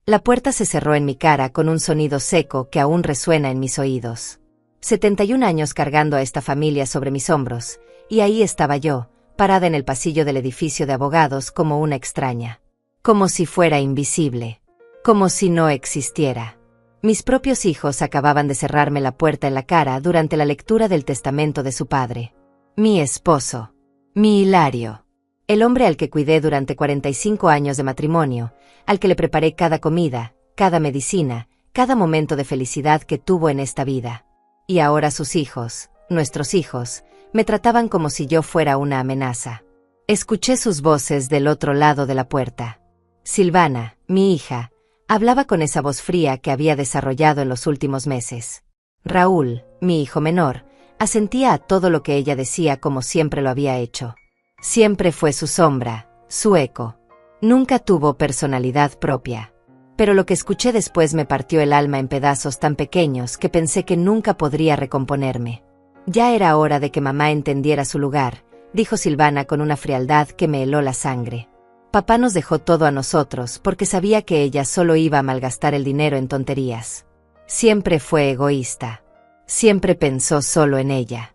La puerta se cerró en mi cara con un sonido seco que aún resuena en mis oídos. 71 años cargando a esta familia sobre mis hombros, y ahí estaba yo, parada en el pasillo del edificio de abogados como una extraña. Como si fuera invisible. Como si no existiera. Mis propios hijos acababan de cerrarme la puerta en la cara durante la lectura del testamento de su padre. Mi esposo. Mi Hilario. El hombre al que cuidé durante 45 años de matrimonio, al que le preparé cada comida, cada medicina, cada momento de felicidad que tuvo en esta vida. Y ahora sus hijos, nuestros hijos, me trataban como si yo fuera una amenaza. Escuché sus voces del otro lado de la puerta. Silvana, mi hija, hablaba con esa voz fría que había desarrollado en los últimos meses. Raúl, mi hijo menor, asentía a todo lo que ella decía como siempre lo había hecho. Siempre fue su sombra, su eco. Nunca tuvo personalidad propia. Pero lo que escuché después me partió el alma en pedazos tan pequeños que pensé que nunca podría recomponerme. Ya era hora de que mamá entendiera su lugar, dijo Silvana con una frialdad que me heló la sangre. Papá nos dejó todo a nosotros porque sabía que ella solo iba a malgastar el dinero en tonterías. Siempre fue egoísta. Siempre pensó solo en ella.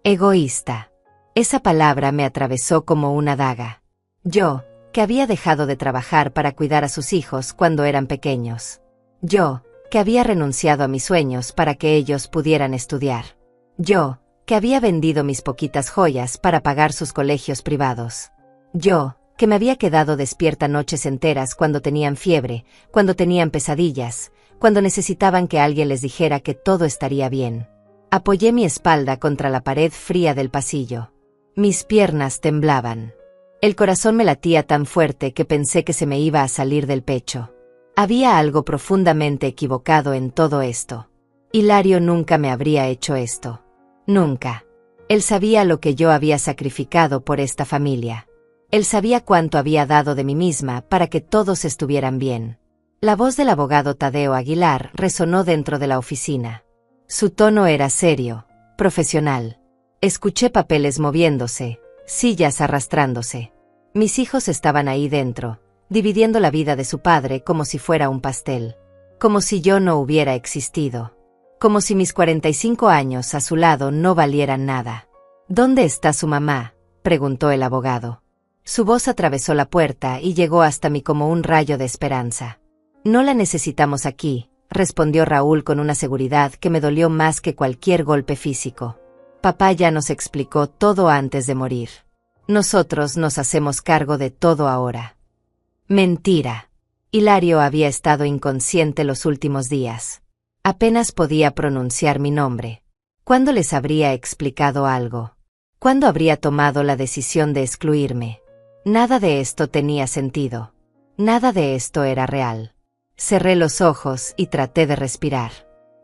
Egoísta. Esa palabra me atravesó como una daga. Yo, que había dejado de trabajar para cuidar a sus hijos cuando eran pequeños. Yo, que había renunciado a mis sueños para que ellos pudieran estudiar. Yo, que había vendido mis poquitas joyas para pagar sus colegios privados. Yo, que me había quedado despierta noches enteras cuando tenían fiebre, cuando tenían pesadillas, cuando necesitaban que alguien les dijera que todo estaría bien. Apoyé mi espalda contra la pared fría del pasillo. Mis piernas temblaban. El corazón me latía tan fuerte que pensé que se me iba a salir del pecho. Había algo profundamente equivocado en todo esto. Hilario nunca me habría hecho esto. Nunca. Él sabía lo que yo había sacrificado por esta familia. Él sabía cuánto había dado de mí misma para que todos estuvieran bien. La voz del abogado Tadeo Aguilar resonó dentro de la oficina. Su tono era serio, profesional. Escuché papeles moviéndose, sillas arrastrándose. Mis hijos estaban ahí dentro, dividiendo la vida de su padre como si fuera un pastel. Como si yo no hubiera existido. Como si mis 45 años a su lado no valieran nada. ¿Dónde está su mamá?, preguntó el abogado. Su voz atravesó la puerta y llegó hasta mí como un rayo de esperanza. No la necesitamos aquí, respondió Raúl con una seguridad que me dolió más que cualquier golpe físico. Papá ya nos explicó todo antes de morir. Nosotros nos hacemos cargo de todo ahora. Mentira. Hilario había estado inconsciente los últimos días. Apenas podía pronunciar mi nombre. ¿Cuándo les habría explicado algo? ¿Cuándo habría tomado la decisión de excluirme? Nada de esto tenía sentido. Nada de esto era real. Cerré los ojos y traté de respirar.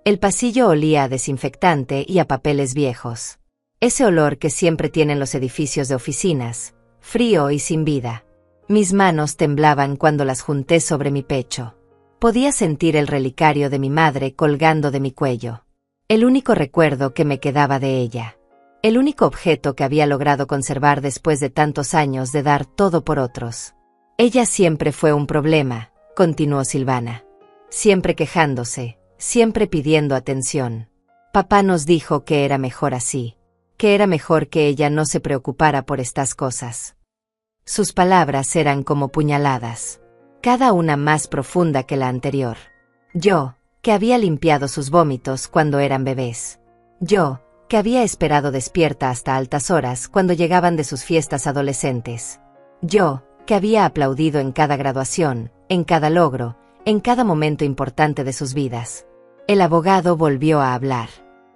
El pasillo olía a desinfectante y a papeles viejos. Ese olor que siempre tienen los edificios de oficinas, frío y sin vida. Mis manos temblaban cuando las junté sobre mi pecho. Podía sentir el relicario de mi madre colgando de mi cuello. El único recuerdo que me quedaba de ella. El único objeto que había logrado conservar después de tantos años de dar todo por otros. Ella siempre fue un problema, continuó Silvana. Siempre quejándose, siempre pidiendo atención. Papá nos dijo que era mejor así. Que era mejor que ella no se preocupara por estas cosas. Sus palabras eran como puñaladas. Cada una más profunda que la anterior. Yo, que había limpiado sus vómitos cuando eran bebés. Yo, que había esperado despierta hasta altas horas cuando llegaban de sus fiestas adolescentes. Yo, que había aplaudido en cada graduación, en cada logro, en cada momento importante de sus vidas. El abogado volvió a hablar.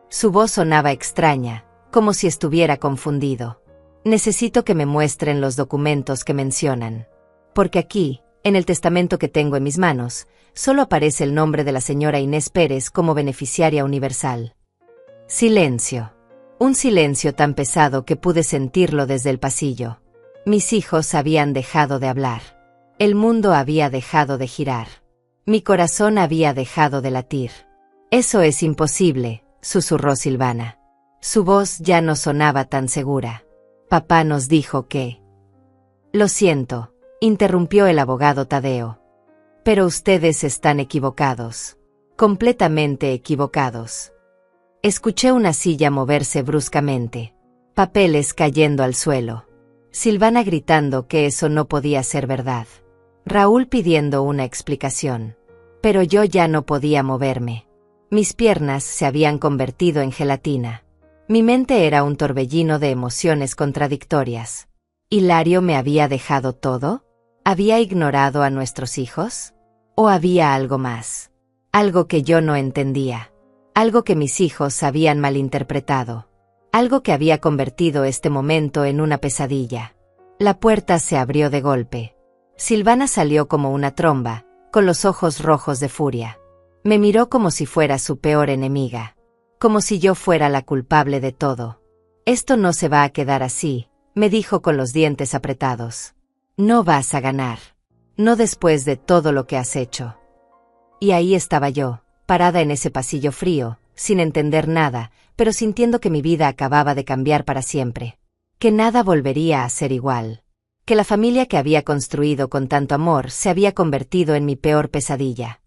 Su voz sonaba extraña, como si estuviera confundido. Necesito que me muestren los documentos que mencionan. Porque aquí, en el testamento que tengo en mis manos, solo aparece el nombre de la señora Inés Pérez como beneficiaria universal. Silencio. Un silencio tan pesado que pude sentirlo desde el pasillo. Mis hijos habían dejado de hablar. El mundo había dejado de girar. Mi corazón había dejado de latir. Eso es imposible, susurró Silvana. Su voz ya no sonaba tan segura. Papá nos dijo que... Lo siento, interrumpió el abogado Tadeo. Pero ustedes están equivocados. Completamente equivocados. Escuché una silla moverse bruscamente. Papeles cayendo al suelo. Silvana gritando que eso no podía ser verdad. Raúl pidiendo una explicación. Pero yo ya no podía moverme. Mis piernas se habían convertido en gelatina. Mi mente era un torbellino de emociones contradictorias. ¿Hilario me había dejado todo? ¿Había ignorado a nuestros hijos? ¿O había algo más? Algo que yo no entendía. Algo que mis hijos habían malinterpretado. Algo que había convertido este momento en una pesadilla. La puerta se abrió de golpe. Silvana salió como una tromba, con los ojos rojos de furia. Me miró como si fuera su peor enemiga. Como si yo fuera la culpable de todo. Esto no se va a quedar así, me dijo con los dientes apretados. No vas a ganar. No después de todo lo que has hecho. Y ahí estaba yo, parada en ese pasillo frío, sin entender nada, pero sintiendo que mi vida acababa de cambiar para siempre. Que nada volvería a ser igual. Que la familia que había construido con tanto amor se había convertido en mi peor pesadilla.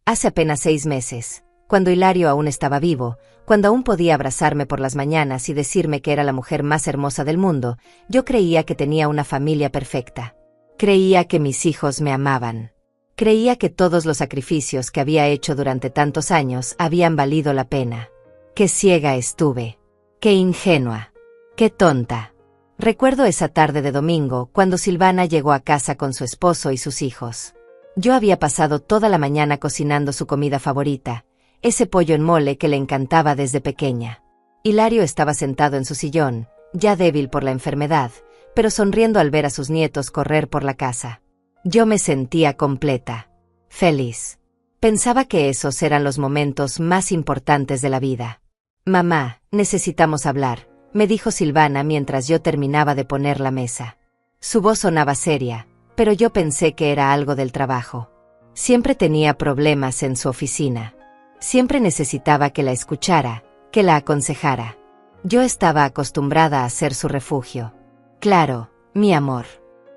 Hace apenas 6 meses, cuando Hilario aún estaba vivo, cuando aún podía abrazarme por las mañanas y decirme que era la mujer más hermosa del mundo, yo creía que tenía una familia perfecta. Creía que mis hijos me amaban. Creía que todos los sacrificios que había hecho durante tantos años habían valido la pena. Qué ciega estuve. Qué ingenua. Qué tonta. Recuerdo esa tarde de domingo cuando Silvana llegó a casa con su esposo y sus hijos. Yo había pasado toda la mañana cocinando su comida favorita, ese pollo en mole que le encantaba desde pequeña. Hilario estaba sentado en su sillón, ya débil por la enfermedad, pero sonriendo al ver a sus nietos correr por la casa. Yo me sentía completa, feliz. Pensaba que esos eran los momentos más importantes de la vida. Mamá, necesitamos hablar, me dijo Silvana mientras yo terminaba de poner la mesa. Su voz sonaba seria, pero yo pensé que era algo del trabajo. Siempre tenía problemas en su oficina. Siempre necesitaba que la escuchara, que la aconsejara. Yo estaba acostumbrada a ser su refugio. Claro, mi amor.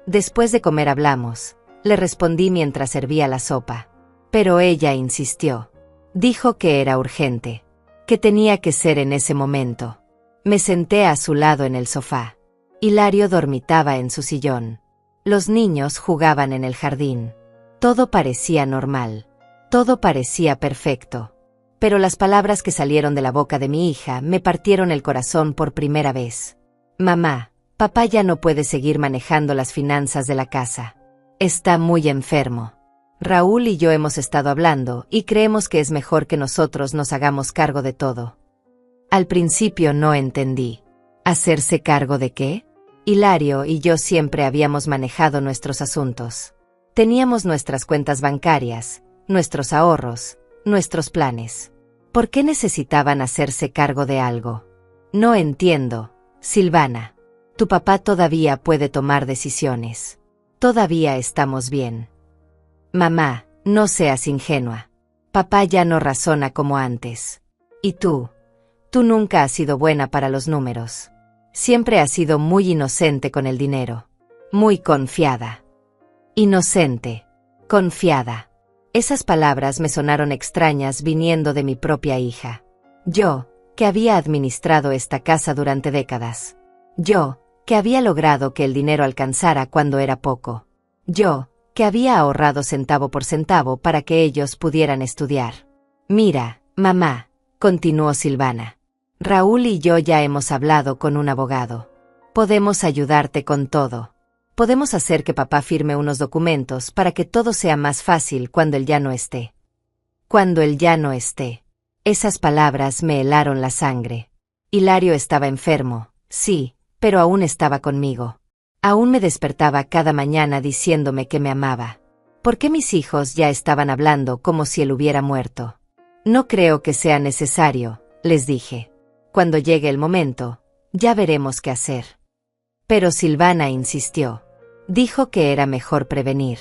Después de comer hablamos, le respondí mientras servía la sopa. Pero ella insistió. Dijo que era urgente, que tenía que ser en ese momento. Me senté a su lado en el sofá. Hilario dormitaba en su sillón. Los niños jugaban en el jardín. Todo parecía normal. Todo parecía perfecto. Pero las palabras que salieron de la boca de mi hija me partieron el corazón por primera vez. Mamá, papá ya no puede seguir manejando las finanzas de la casa. Está muy enfermo. Raúl y yo hemos estado hablando y creemos que es mejor que nosotros nos hagamos cargo de todo. Al principio no entendí. ¿Hacerse cargo de qué? Hilario y yo siempre habíamos manejado nuestros asuntos. Teníamos nuestras cuentas bancarias, nuestros ahorros, nuestros planes. ¿Por qué necesitaban hacerse cargo de algo? No entiendo, Silvana. Tu papá todavía puede tomar decisiones. Todavía estamos bien. Mamá, no seas ingenua. Papá ya no razona como antes. ¿Y tú? Tú nunca has sido buena para los números. Siempre has sido muy inocente con el dinero. Muy confiada. Inocente. Confiada. Esas palabras me sonaron extrañas viniendo de mi propia hija. Yo, que había administrado esta casa durante décadas. Yo, que había logrado que el dinero alcanzara cuando era poco. Yo, que había ahorrado centavo por centavo para que ellos pudieran estudiar. Mira, mamá, continuó Silvana. Raúl y yo ya hemos hablado con un abogado. Podemos ayudarte con todo. Podemos hacer que papá firme unos documentos para que todo sea más fácil cuando él ya no esté. Cuando él ya no esté. Esas palabras me helaron la sangre. Hilario estaba enfermo, sí, pero aún estaba conmigo. Aún me despertaba cada mañana diciéndome que me amaba. ¿Por qué mis hijos ya estaban hablando como si él hubiera muerto? No creo que sea necesario, les dije. Cuando llegue el momento, ya veremos qué hacer. Pero Silvana insistió. Dijo que era mejor prevenir.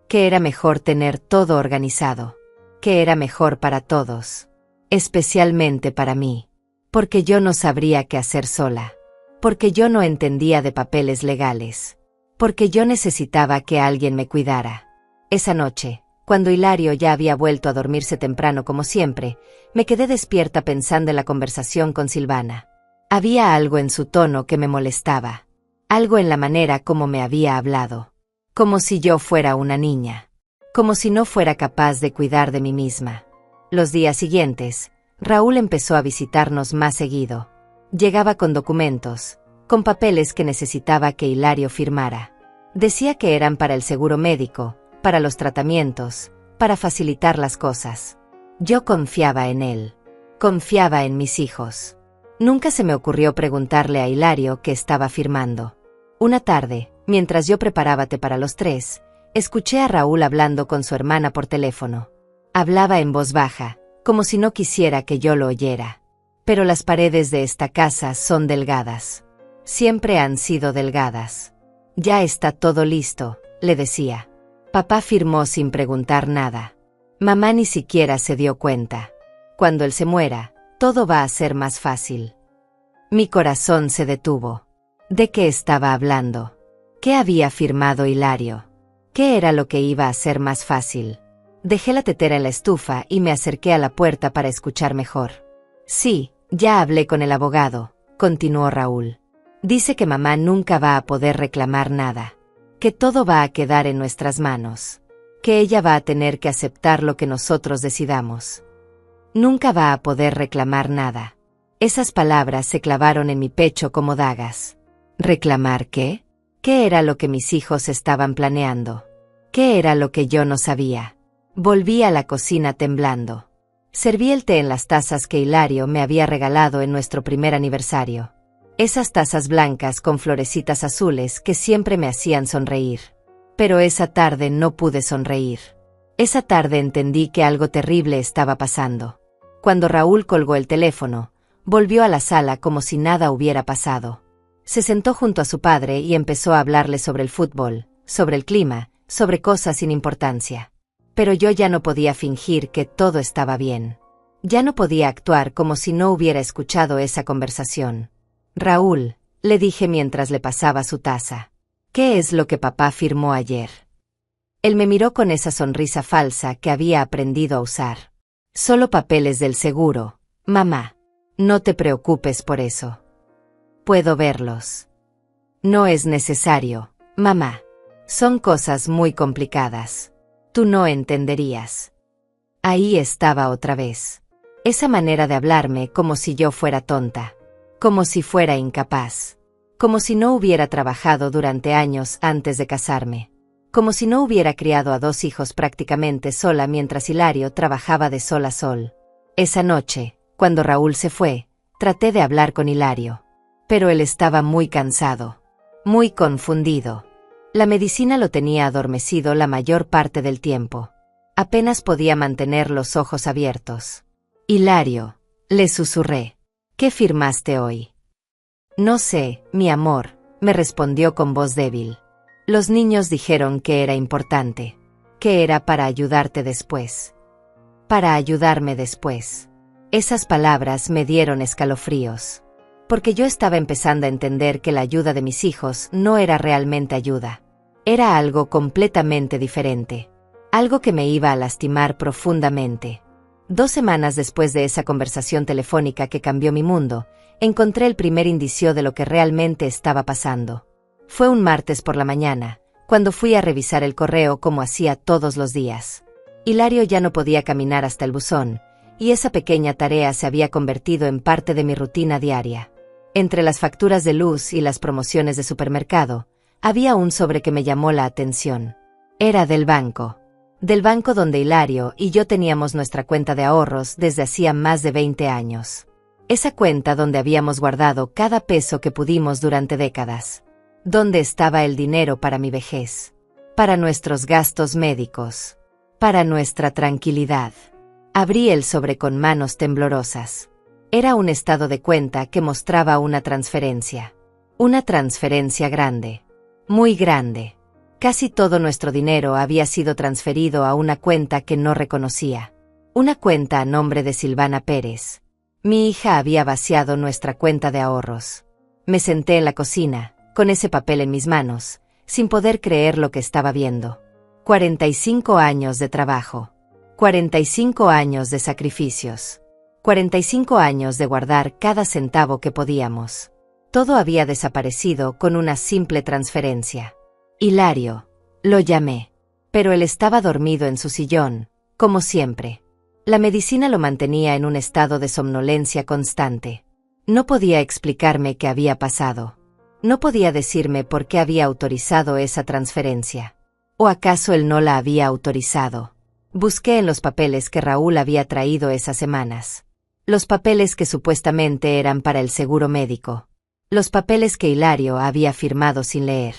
Que era mejor tener todo organizado. Que era mejor para todos. Especialmente para mí. Porque yo no sabría qué hacer sola. Porque yo no entendía de papeles legales. Porque yo necesitaba que alguien me cuidara. Esa noche, Cuando Hilario ya había vuelto a dormirse temprano como siempre, me quedé despierta pensando en la conversación con Silvana. Había algo en su tono que me molestaba. Algo en la manera como me había hablado. Como si yo fuera una niña. Como si no fuera capaz de cuidar de mí misma. Los días siguientes, Raúl empezó a visitarnos más seguido. Llegaba con documentos, con papeles que necesitaba que Hilario firmara. Decía que eran para el seguro médico, para los tratamientos, para facilitar las cosas. Yo confiaba en él. Confiaba en mis hijos. Nunca se me ocurrió preguntarle a Hilario qué estaba firmando. Una tarde, mientras yo preparaba té para los tres, escuché a Raúl hablando con su hermana por teléfono. Hablaba en voz baja, como si no quisiera que yo lo oyera. Pero las paredes de esta casa son delgadas. Siempre han sido delgadas. Ya está todo listo, le decía. Papá firmó sin preguntar nada. Mamá ni siquiera se dio cuenta. Cuando él se muera, todo va a ser más fácil. Mi corazón se detuvo. ¿De qué estaba hablando? ¿Qué había firmado Hilario? ¿Qué era lo que iba a ser más fácil? Dejé la tetera en la estufa y me acerqué a la puerta para escuchar mejor. Sí, ya hablé con el abogado, continuó Raúl. Dice que mamá nunca va a poder reclamar nada. Que todo va a quedar en nuestras manos. Que ella va a tener que aceptar lo que nosotros decidamos. Nunca va a poder reclamar nada. Esas palabras se clavaron en mi pecho como dagas. ¿Reclamar qué? ¿Qué era lo que mis hijos estaban planeando? ¿Qué era lo que yo no sabía? Volví a la cocina temblando. Serví el té en las tazas que Hilario me había regalado en nuestro primer aniversario. Esas tazas blancas con florecitas azules que siempre me hacían sonreír. Pero esa tarde no pude sonreír. Esa tarde entendí que algo terrible estaba pasando. Cuando Raúl colgó el teléfono, volvió a la sala como si nada hubiera pasado. Se sentó junto a su padre y empezó a hablarle sobre el fútbol, sobre el clima, sobre cosas sin importancia. Pero yo ya no podía fingir que todo estaba bien. Ya no podía actuar como si no hubiera escuchado esa conversación. Raúl, le dije mientras le pasaba su taza. ¿Qué es lo que papá firmó ayer? Él me miró con esa sonrisa falsa que había aprendido a usar. Solo papeles del seguro, mamá. No te preocupes por eso. Puedo verlos. No es necesario, mamá. Son cosas muy complicadas. Tú no entenderías. Ahí estaba otra vez. Esa manera de hablarme como si yo fuera tonta. Como si fuera incapaz. Como si no hubiera trabajado durante años antes de casarme. Como si no hubiera criado a 2 hijos prácticamente sola mientras Hilario trabajaba de sol a sol. Esa noche, cuando Raúl se fue, traté de hablar con Hilario. Pero él estaba muy cansado. Muy confundido. La medicina lo tenía adormecido la mayor parte del tiempo. Apenas podía mantener los ojos abiertos. Hilario, le susurré. ¿Qué firmaste hoy? No sé, mi amor, me respondió con voz débil. Los niños dijeron que era importante. Que era para ayudarte después. Para ayudarme después. Esas palabras me dieron escalofríos. Porque yo estaba empezando a entender que la ayuda de mis hijos no era realmente ayuda. Era algo completamente diferente. Algo que me iba a lastimar profundamente. 2 semanas después de esa conversación telefónica que cambió mi mundo, encontré el primer indicio de lo que realmente estaba pasando. Fue un martes por la mañana, cuando fui a revisar el correo como hacía todos los días. Hilario ya no podía caminar hasta el buzón, y esa pequeña tarea se había convertido en parte de mi rutina diaria. Entre las facturas de luz y las promociones de supermercado, había un sobre que me llamó la atención. Era del banco. Del banco donde Hilario y yo teníamos nuestra cuenta de ahorros desde hacía más de 20 años. Esa cuenta donde habíamos guardado cada peso que pudimos durante décadas. Donde estaba el dinero para mi vejez. Para nuestros gastos médicos. Para nuestra tranquilidad. Abrí el sobre con manos temblorosas. Era un estado de cuenta que mostraba una transferencia. Una transferencia grande. Muy grande. Casi todo nuestro dinero había sido transferido a una cuenta que no reconocía. Una cuenta a nombre de Silvana Pérez. Mi hija había vaciado nuestra cuenta de ahorros. Me senté en la cocina, con ese papel en mis manos, sin poder creer lo que estaba viendo. 45 años de trabajo. 45 años de sacrificios. 45 años de guardar cada centavo que podíamos. Todo había desaparecido con una simple transferencia. Hilario. Lo llamé. Pero él estaba dormido en su sillón, como siempre. La medicina lo mantenía en un estado de somnolencia constante. No podía explicarme qué había pasado. No podía decirme por qué había autorizado esa transferencia. ¿O acaso él no la había autorizado? Busqué en los papeles que Raúl había traído esas semanas. Los papeles que supuestamente eran para el seguro médico. Los papeles que Hilario había firmado sin leer.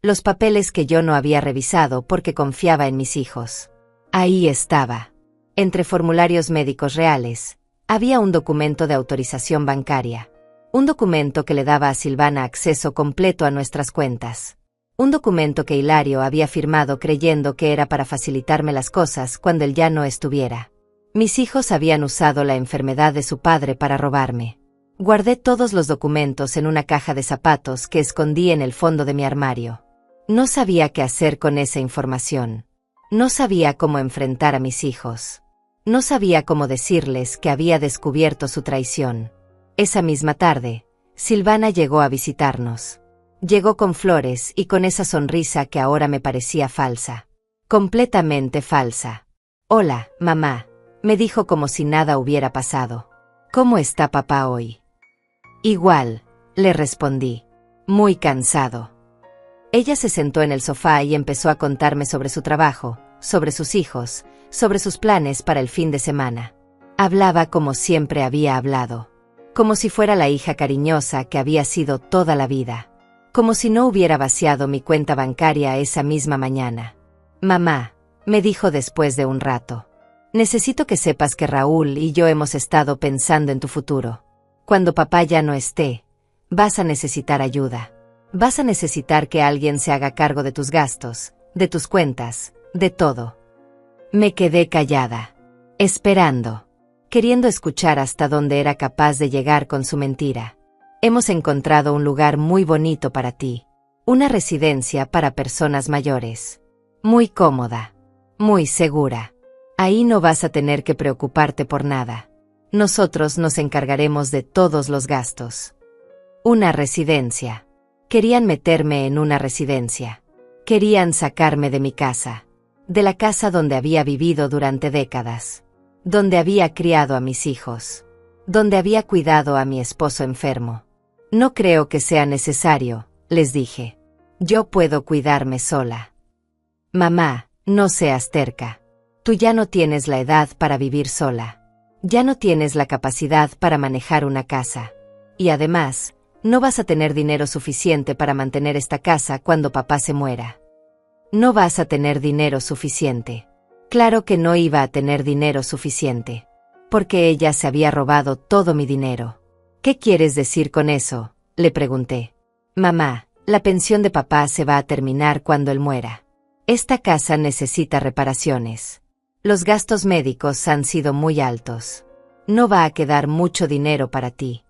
Los papeles que yo no había revisado porque confiaba en mis hijos. Ahí estaba. Entre formularios médicos reales, había un documento de autorización bancaria. Un documento que le daba a Silvana acceso completo a nuestras cuentas. Un documento que Hilario había firmado creyendo que era para facilitarme las cosas cuando él ya no estuviera. Mis hijos habían usado la enfermedad de su padre para robarme. Guardé todos los documentos en una caja de zapatos que escondí en el fondo de mi armario. No sabía qué hacer con esa información. No sabía cómo enfrentar a mis hijos. No sabía cómo decirles que había descubierto su traición. Esa misma tarde, Silvana llegó a visitarnos. Llegó con flores y con esa sonrisa que ahora me parecía falsa. Completamente falsa. «Hola, mamá», me dijo como si nada hubiera pasado. «¿Cómo está papá hoy?» «Igual», le respondí. «Muy cansado». Ella se sentó en el sofá y empezó a contarme sobre su trabajo, sobre sus hijos, sobre sus planes para el fin de semana. Hablaba como siempre había hablado. Como si fuera la hija cariñosa que había sido toda la vida. Como si no hubiera vaciado mi cuenta bancaria esa misma mañana. «Mamá», me dijo después de un rato. «Necesito que sepas que Raúl y yo hemos estado pensando en tu futuro. Cuando papá ya no esté, vas a necesitar ayuda. Vas a necesitar que alguien se haga cargo de tus gastos, de tus cuentas, de todo». Me quedé callada, esperando, queriendo escuchar hasta dónde era capaz de llegar con su mentira. «Hemos encontrado un lugar muy bonito para ti. Una residencia para personas mayores. Muy cómoda. Muy segura. Ahí no vas a tener que preocuparte por nada. Nosotros nos encargaremos de todos los gastos». Una residencia. Querían meterme en una residencia. Querían sacarme de mi casa. De la casa donde había vivido durante décadas. Donde había criado a mis hijos. Donde había cuidado a mi esposo enfermo. «No creo que sea necesario», les dije. «Yo puedo cuidarme sola». «Mamá, no seas terca. Tú ya no tienes la edad para vivir sola. Ya no tienes la capacidad para manejar una casa. Y además, no vas a tener dinero suficiente para mantener esta casa cuando papá se muera. No vas a tener dinero suficiente». Claro que no iba a tener dinero suficiente. Porque ella se había robado todo mi dinero. «¿Qué quieres decir con eso?», le pregunté. «Mamá, la pensión de papá se va a terminar cuando él muera. Esta casa necesita reparaciones. Los gastos médicos han sido muy altos. No va a quedar mucho dinero para ti».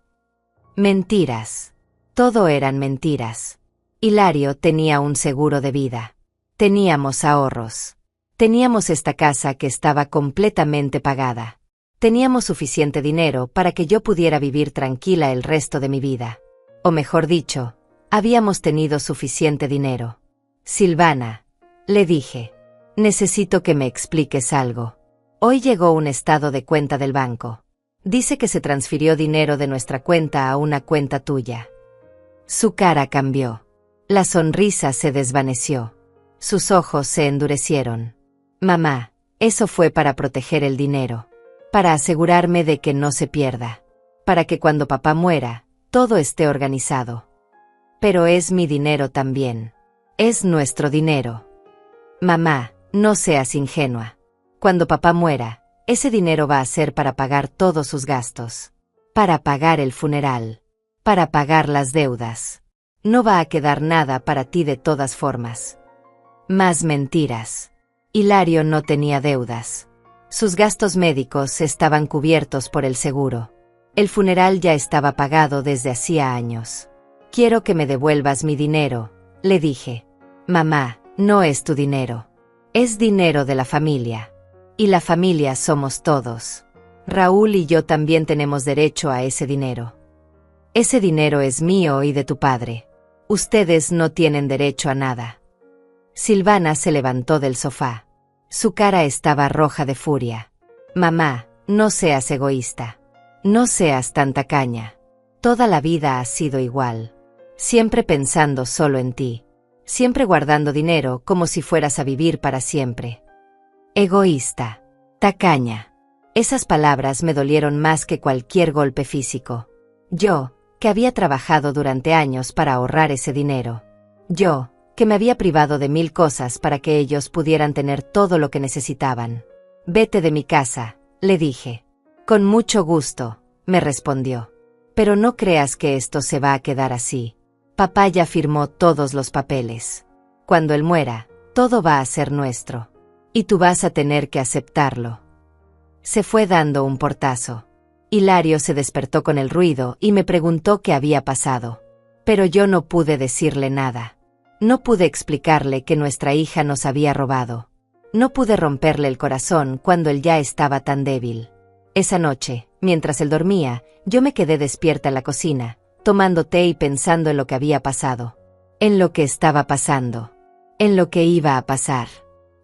Mentiras. Todo eran mentiras. Hilario tenía un seguro de vida. Teníamos ahorros. Teníamos esta casa que estaba completamente pagada. Teníamos suficiente dinero para que yo pudiera vivir tranquila el resto de mi vida. O mejor dicho, habíamos tenido suficiente dinero. «Silvana», le dije, «necesito que me expliques algo. Hoy llegó un estado de cuenta del banco. Dice que se transfirió dinero de nuestra cuenta a una cuenta tuya». Su cara cambió. La sonrisa se desvaneció. Sus ojos se endurecieron. «Mamá, eso fue para proteger el dinero. Para asegurarme de que no se pierda. Para que cuando papá muera, todo esté organizado. Pero es mi dinero también. Es nuestro dinero. Mamá, no seas ingenua. Cuando papá muera, ese dinero va a ser para pagar todos sus gastos. Para pagar el funeral. Para pagar las deudas. No va a quedar nada para ti de todas formas». Más mentiras. Hilario no tenía deudas. Sus gastos médicos estaban cubiertos por el seguro. El funeral ya estaba pagado desde hacía años. «Quiero que me devuelvas mi dinero», le dije. «Mamá, no es tu dinero. Es dinero de la familia. Y la familia somos todos. Raúl y yo también tenemos derecho a ese dinero. Ese dinero es mío y de tu padre. Ustedes no tienen derecho a nada. Silvana se levantó del sofá. Su cara estaba roja de furia. Mamá, no seas egoísta. No seas tan tacaña. Toda la vida has sido igual. Siempre pensando solo en ti. Siempre guardando dinero como si fueras a vivir para siempre. Egoísta. Tacaña. Esas palabras me dolieron más que cualquier golpe físico. Yo, que había trabajado durante años para ahorrar ese dinero. Yo, que me había privado de 1000 cosas para que ellos pudieran tener todo lo que necesitaban. Vete de mi casa, le dije. Con mucho gusto, me respondió. Pero no creas que esto se va a quedar así. Papá ya firmó todos los papeles. Cuando él muera, todo va a ser nuestro. Y tú vas a tener que aceptarlo. Se fue dando un portazo. Hilario se despertó con el ruido y me preguntó qué había pasado. Pero yo no pude decirle nada. No pude explicarle que nuestra hija nos había robado. No pude romperle el corazón cuando él ya estaba tan débil. Esa noche, mientras él dormía, yo me quedé despierta en la cocina, tomando té y pensando en lo que había pasado. En lo que estaba pasando. En lo que iba a pasar.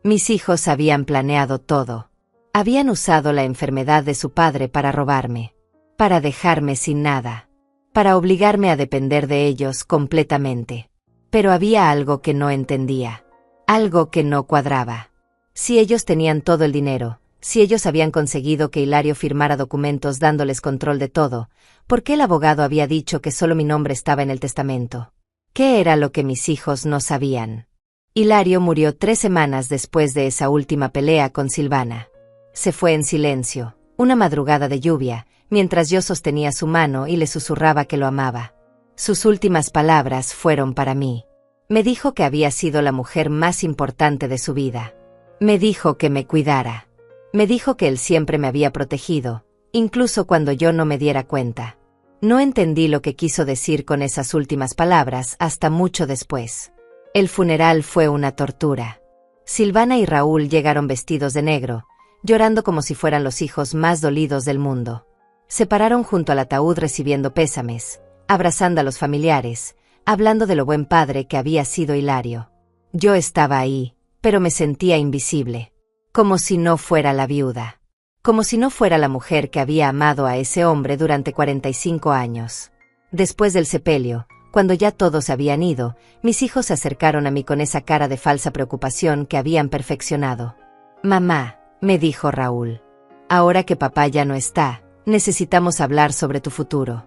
Mis hijos habían planeado todo. Habían usado la enfermedad de su padre para robarme. Para dejarme sin nada. Para obligarme a depender de ellos completamente. Pero había algo que no entendía. Algo que no cuadraba. Si ellos tenían todo el dinero, si ellos habían conseguido que Hilario firmara documentos dándoles control de todo, ¿por qué el abogado había dicho que solo mi nombre estaba en el testamento? ¿Qué era lo que mis hijos no sabían? Hilario murió 3 semanas después de esa última pelea con Silvana. Se fue en silencio, una madrugada de lluvia, mientras yo sostenía su mano y le susurraba que lo amaba. Sus últimas palabras fueron para mí. Me dijo que había sido la mujer más importante de su vida. Me dijo que me cuidara. Me dijo que él siempre me había protegido, incluso cuando yo no me diera cuenta. No entendí lo que quiso decir con esas últimas palabras hasta mucho después. El funeral fue una tortura. Silvana y Raúl llegaron vestidos de negro, llorando como si fueran los hijos más dolidos del mundo. Se pararon junto al ataúd recibiendo pésames, abrazando a los familiares, hablando de lo buen padre que había sido Hilario. Yo estaba ahí, pero me sentía invisible. Como si no fuera la viuda. Como si no fuera la mujer que había amado a ese hombre durante 45 años. Después del sepelio, cuando ya todos se habían ido, mis hijos se acercaron a mí con esa cara de falsa preocupación que habían perfeccionado. Mamá, me dijo Raúl. Ahora que papá ya no está, necesitamos hablar sobre tu futuro.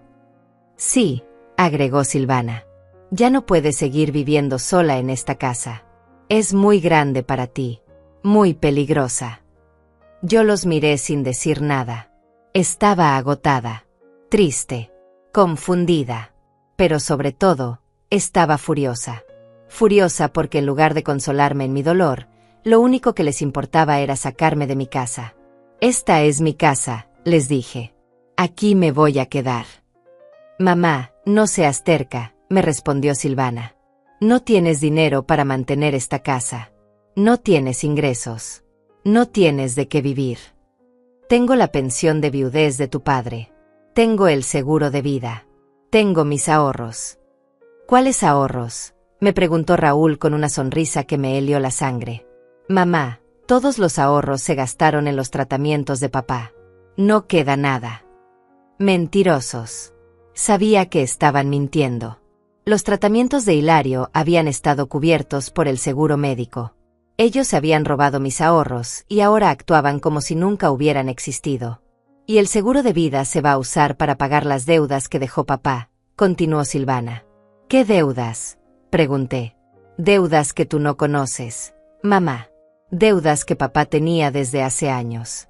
Sí, agregó Silvana. Ya no puedes seguir viviendo sola en esta casa. Es muy grande para ti. Muy peligrosa. Yo los miré sin decir nada. Estaba agotada, triste, confundida, pero sobre todo, estaba furiosa. Furiosa porque en lugar de consolarme en mi dolor, lo único que les importaba era sacarme de mi casa. Esta es mi casa, les dije. Aquí me voy a quedar. Mamá, no seas terca, me respondió Silvana. No tienes dinero para mantener esta casa. No tienes ingresos. No tienes de qué vivir. Tengo la pensión de viudez de tu padre. Tengo el seguro de vida. Tengo mis ahorros. ¿Cuáles ahorros?, me preguntó Raúl con una sonrisa que me helió la sangre. Mamá, todos los ahorros se gastaron en los tratamientos de papá. No queda nada. Mentirosos. Sabía que estaban mintiendo. Los tratamientos de Hilario habían estado cubiertos por el seguro médico. Ellos se habían robado mis ahorros y ahora actuaban como si nunca hubieran existido. Y el seguro de vida se va a usar para pagar las deudas que dejó papá, continuó Silvana. ¿Qué deudas?, pregunté. Deudas que tú no conoces, mamá. Deudas que papá tenía desde hace años.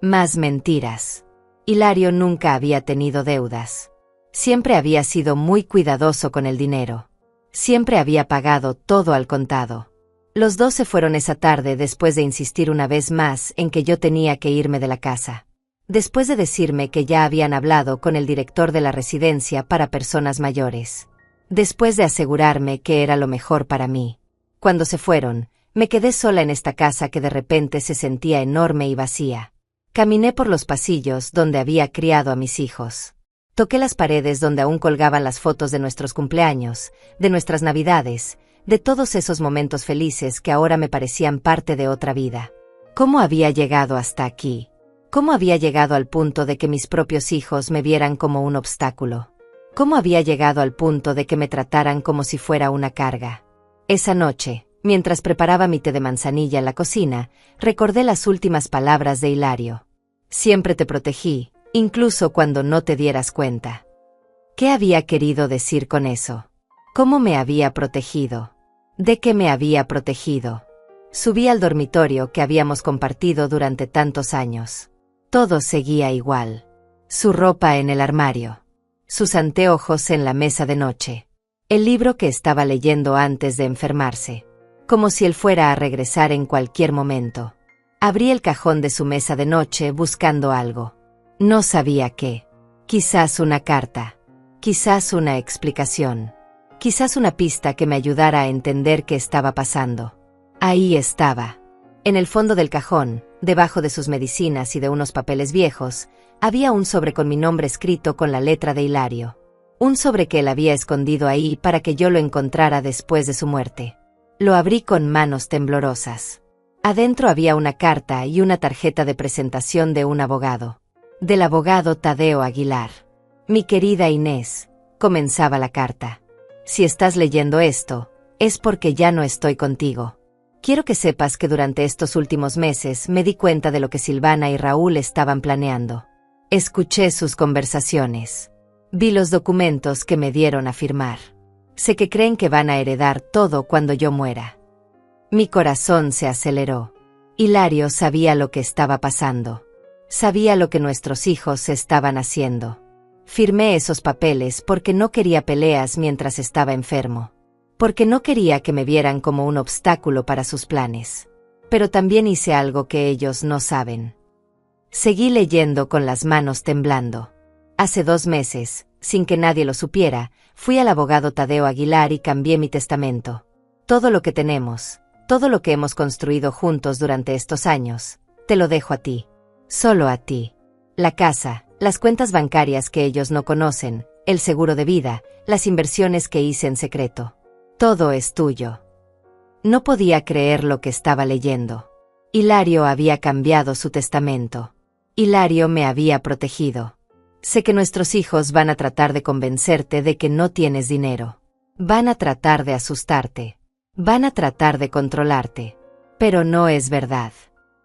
Más mentiras. Hilario nunca había tenido deudas. Siempre había sido muy cuidadoso con el dinero. Siempre había pagado todo al contado. Los dos se fueron esa tarde después de insistir una vez más en que yo tenía que irme de la casa. Después de decirme que ya habían hablado con el director de la residencia para personas mayores. Después de asegurarme que era lo mejor para mí. Cuando se fueron, Me quedé sola en esta casa que de repente se sentía enorme y vacía. Caminé por los pasillos donde había criado a mis hijos. Toqué las paredes donde aún colgaban las fotos de nuestros cumpleaños, de nuestras navidades, de todos esos momentos felices que ahora me parecían parte de otra vida. ¿Cómo había llegado hasta aquí? ¿Cómo había llegado al punto de que mis propios hijos me vieran como un obstáculo? ¿Cómo había llegado al punto de que me trataran como si fuera una carga? Esa noche, mientras preparaba mi té de manzanilla en la cocina, recordé las últimas palabras de Hilario. Siempre te protegí, incluso cuando no te dieras cuenta. ¿Qué había querido decir con eso? ¿Cómo me había protegido? ¿De qué me había protegido? Subí al dormitorio que habíamos compartido durante tantos años. Todo seguía igual. Su ropa en el armario. Sus anteojos en la mesa de noche. El libro que estaba leyendo antes de enfermarse. Como si él fuera a regresar en cualquier momento. Abrí el cajón de su mesa de noche buscando algo. No sabía qué. Quizás una carta. Quizás una explicación. Quizás una pista que me ayudara a entender qué estaba pasando. Ahí estaba. En el fondo del cajón, debajo de sus medicinas y de unos papeles viejos, había un sobre con mi nombre escrito con la letra de Hilario. Un sobre que él había escondido ahí para que yo lo encontrara después de su muerte. Lo abrí con manos temblorosas. Adentro había una carta y una tarjeta de presentación de un abogado. Del abogado Tadeo Aguilar. Mi querida Inés, comenzaba la carta. Si estás leyendo esto, es porque ya no estoy contigo. Quiero que sepas que durante estos últimos meses me di cuenta de lo que Silvana y Raúl estaban planeando. Escuché sus conversaciones. Vi los documentos que me dieron a firmar. Sé que creen que van a heredar todo cuando yo muera. Mi corazón se aceleró. Hilario sabía lo que estaba pasando. Sabía lo que nuestros hijos estaban haciendo. Firmé esos papeles porque no quería peleas mientras estaba enfermo. Porque no quería que me vieran como un obstáculo para sus planes. Pero también hice algo que ellos no saben. Seguí leyendo con las manos temblando. Hace 2 meses, sin que nadie lo supiera, fui al abogado Tadeo Aguilar y cambié mi testamento. Todo lo que tenemos, todo lo que hemos construido juntos durante estos años, te lo dejo a ti. Solo a ti. La casa, las cuentas bancarias que ellos no conocen, el seguro de vida, las inversiones que hice en secreto. Todo es tuyo. No podía creer lo que estaba leyendo. Hilario había cambiado su testamento. Hilario me había protegido. Sé que nuestros hijos van a tratar de convencerte de que no tienes dinero. Van a tratar de asustarte. Van a tratar de controlarte. Pero no es verdad.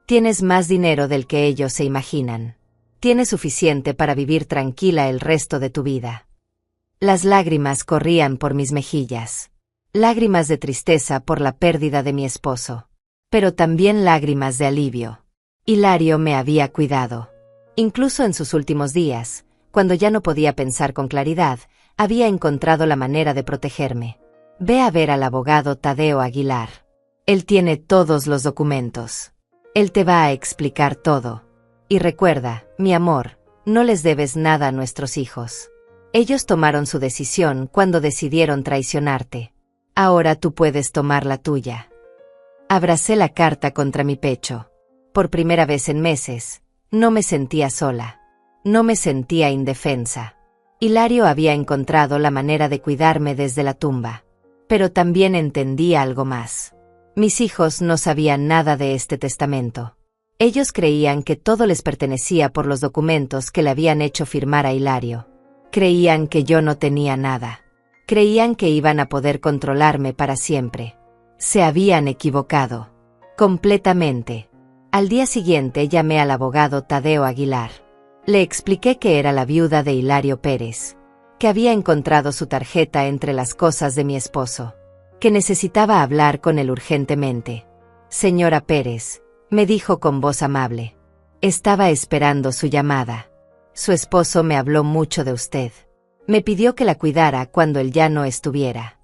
Tienes más dinero del que ellos se imaginan. Tienes suficiente para vivir tranquila el resto de tu vida. Las lágrimas corrían por mis mejillas. Lágrimas de tristeza por la pérdida de mi esposo. Pero también lágrimas de alivio. Hilario me había cuidado. Incluso en sus últimos días, cuando ya no podía pensar con claridad, había encontrado la manera de protegerme. Ve a ver al abogado Tadeo Aguilar. Él tiene todos los documentos. Él te va a explicar todo. Y recuerda, mi amor, no les debes nada a nuestros hijos. Ellos tomaron su decisión cuando decidieron traicionarte. Ahora tú puedes tomar la tuya. Abracé la carta contra mi pecho. Por primera vez en meses, no me sentía sola. No me sentía indefensa. Hilario había encontrado la manera de cuidarme desde la tumba. Pero también entendía algo más. Mis hijos no sabían nada de este testamento. Ellos creían que todo les pertenecía por los documentos que le habían hecho firmar a Hilario. Creían que yo no tenía nada. Creían que iban a poder controlarme para siempre. Se habían equivocado. Completamente. Al día siguiente llamé al abogado Tadeo Aguilar. Le expliqué que era la viuda de Hilario Pérez. Que había encontrado su tarjeta entre las cosas de mi esposo. Que necesitaba hablar con él urgentemente. Señora Pérez, me dijo con voz amable. Estaba esperando su llamada. Su esposo me habló mucho de usted. Me pidió que la cuidara cuando él ya no estuviera.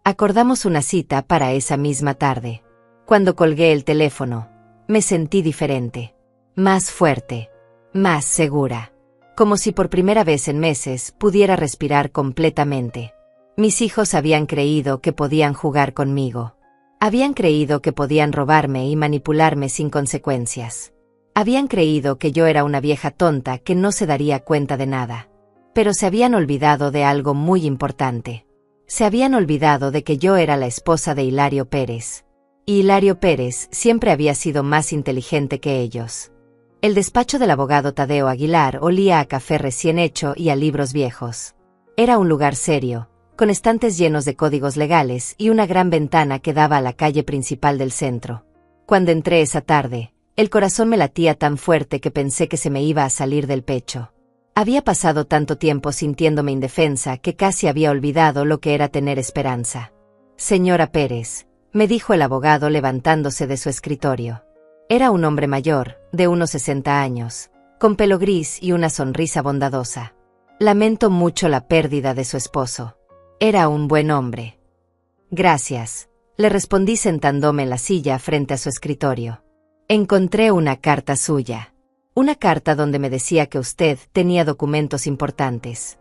Acordamos una cita para esa misma tarde. Cuando colgué el teléfono, me sentí diferente. Más fuerte. Más segura. Como si por primera vez en meses pudiera respirar completamente. Mis hijos habían creído que podían jugar conmigo. Habían creído que podían robarme y manipularme sin consecuencias. Habían creído que yo era una vieja tonta que no se daría cuenta de nada. Pero se habían olvidado de algo muy importante. Se habían olvidado de que yo era la esposa de Hilario Pérez. Y Hilario Pérez siempre había sido más inteligente que ellos. El despacho del abogado Tadeo Aguilar olía a café recién hecho y a libros viejos. Era un lugar serio, con estantes llenos de códigos legales y una gran ventana que daba a la calle principal del centro. Cuando entré esa tarde, el corazón me latía tan fuerte que pensé que se me iba a salir del pecho. Había pasado tanto tiempo sintiéndome indefensa que casi había olvidado lo que era tener esperanza. Señora Pérez, me dijo el abogado levantándose de su escritorio. Era un hombre mayor, de unos 60 años, con pelo gris y una sonrisa bondadosa. Lamento mucho la pérdida de su esposo. Era un buen hombre. Gracias, le respondí sentándome en la silla frente a su escritorio. Encontré una carta suya. Una carta donde me decía que usted tenía documentos importantes.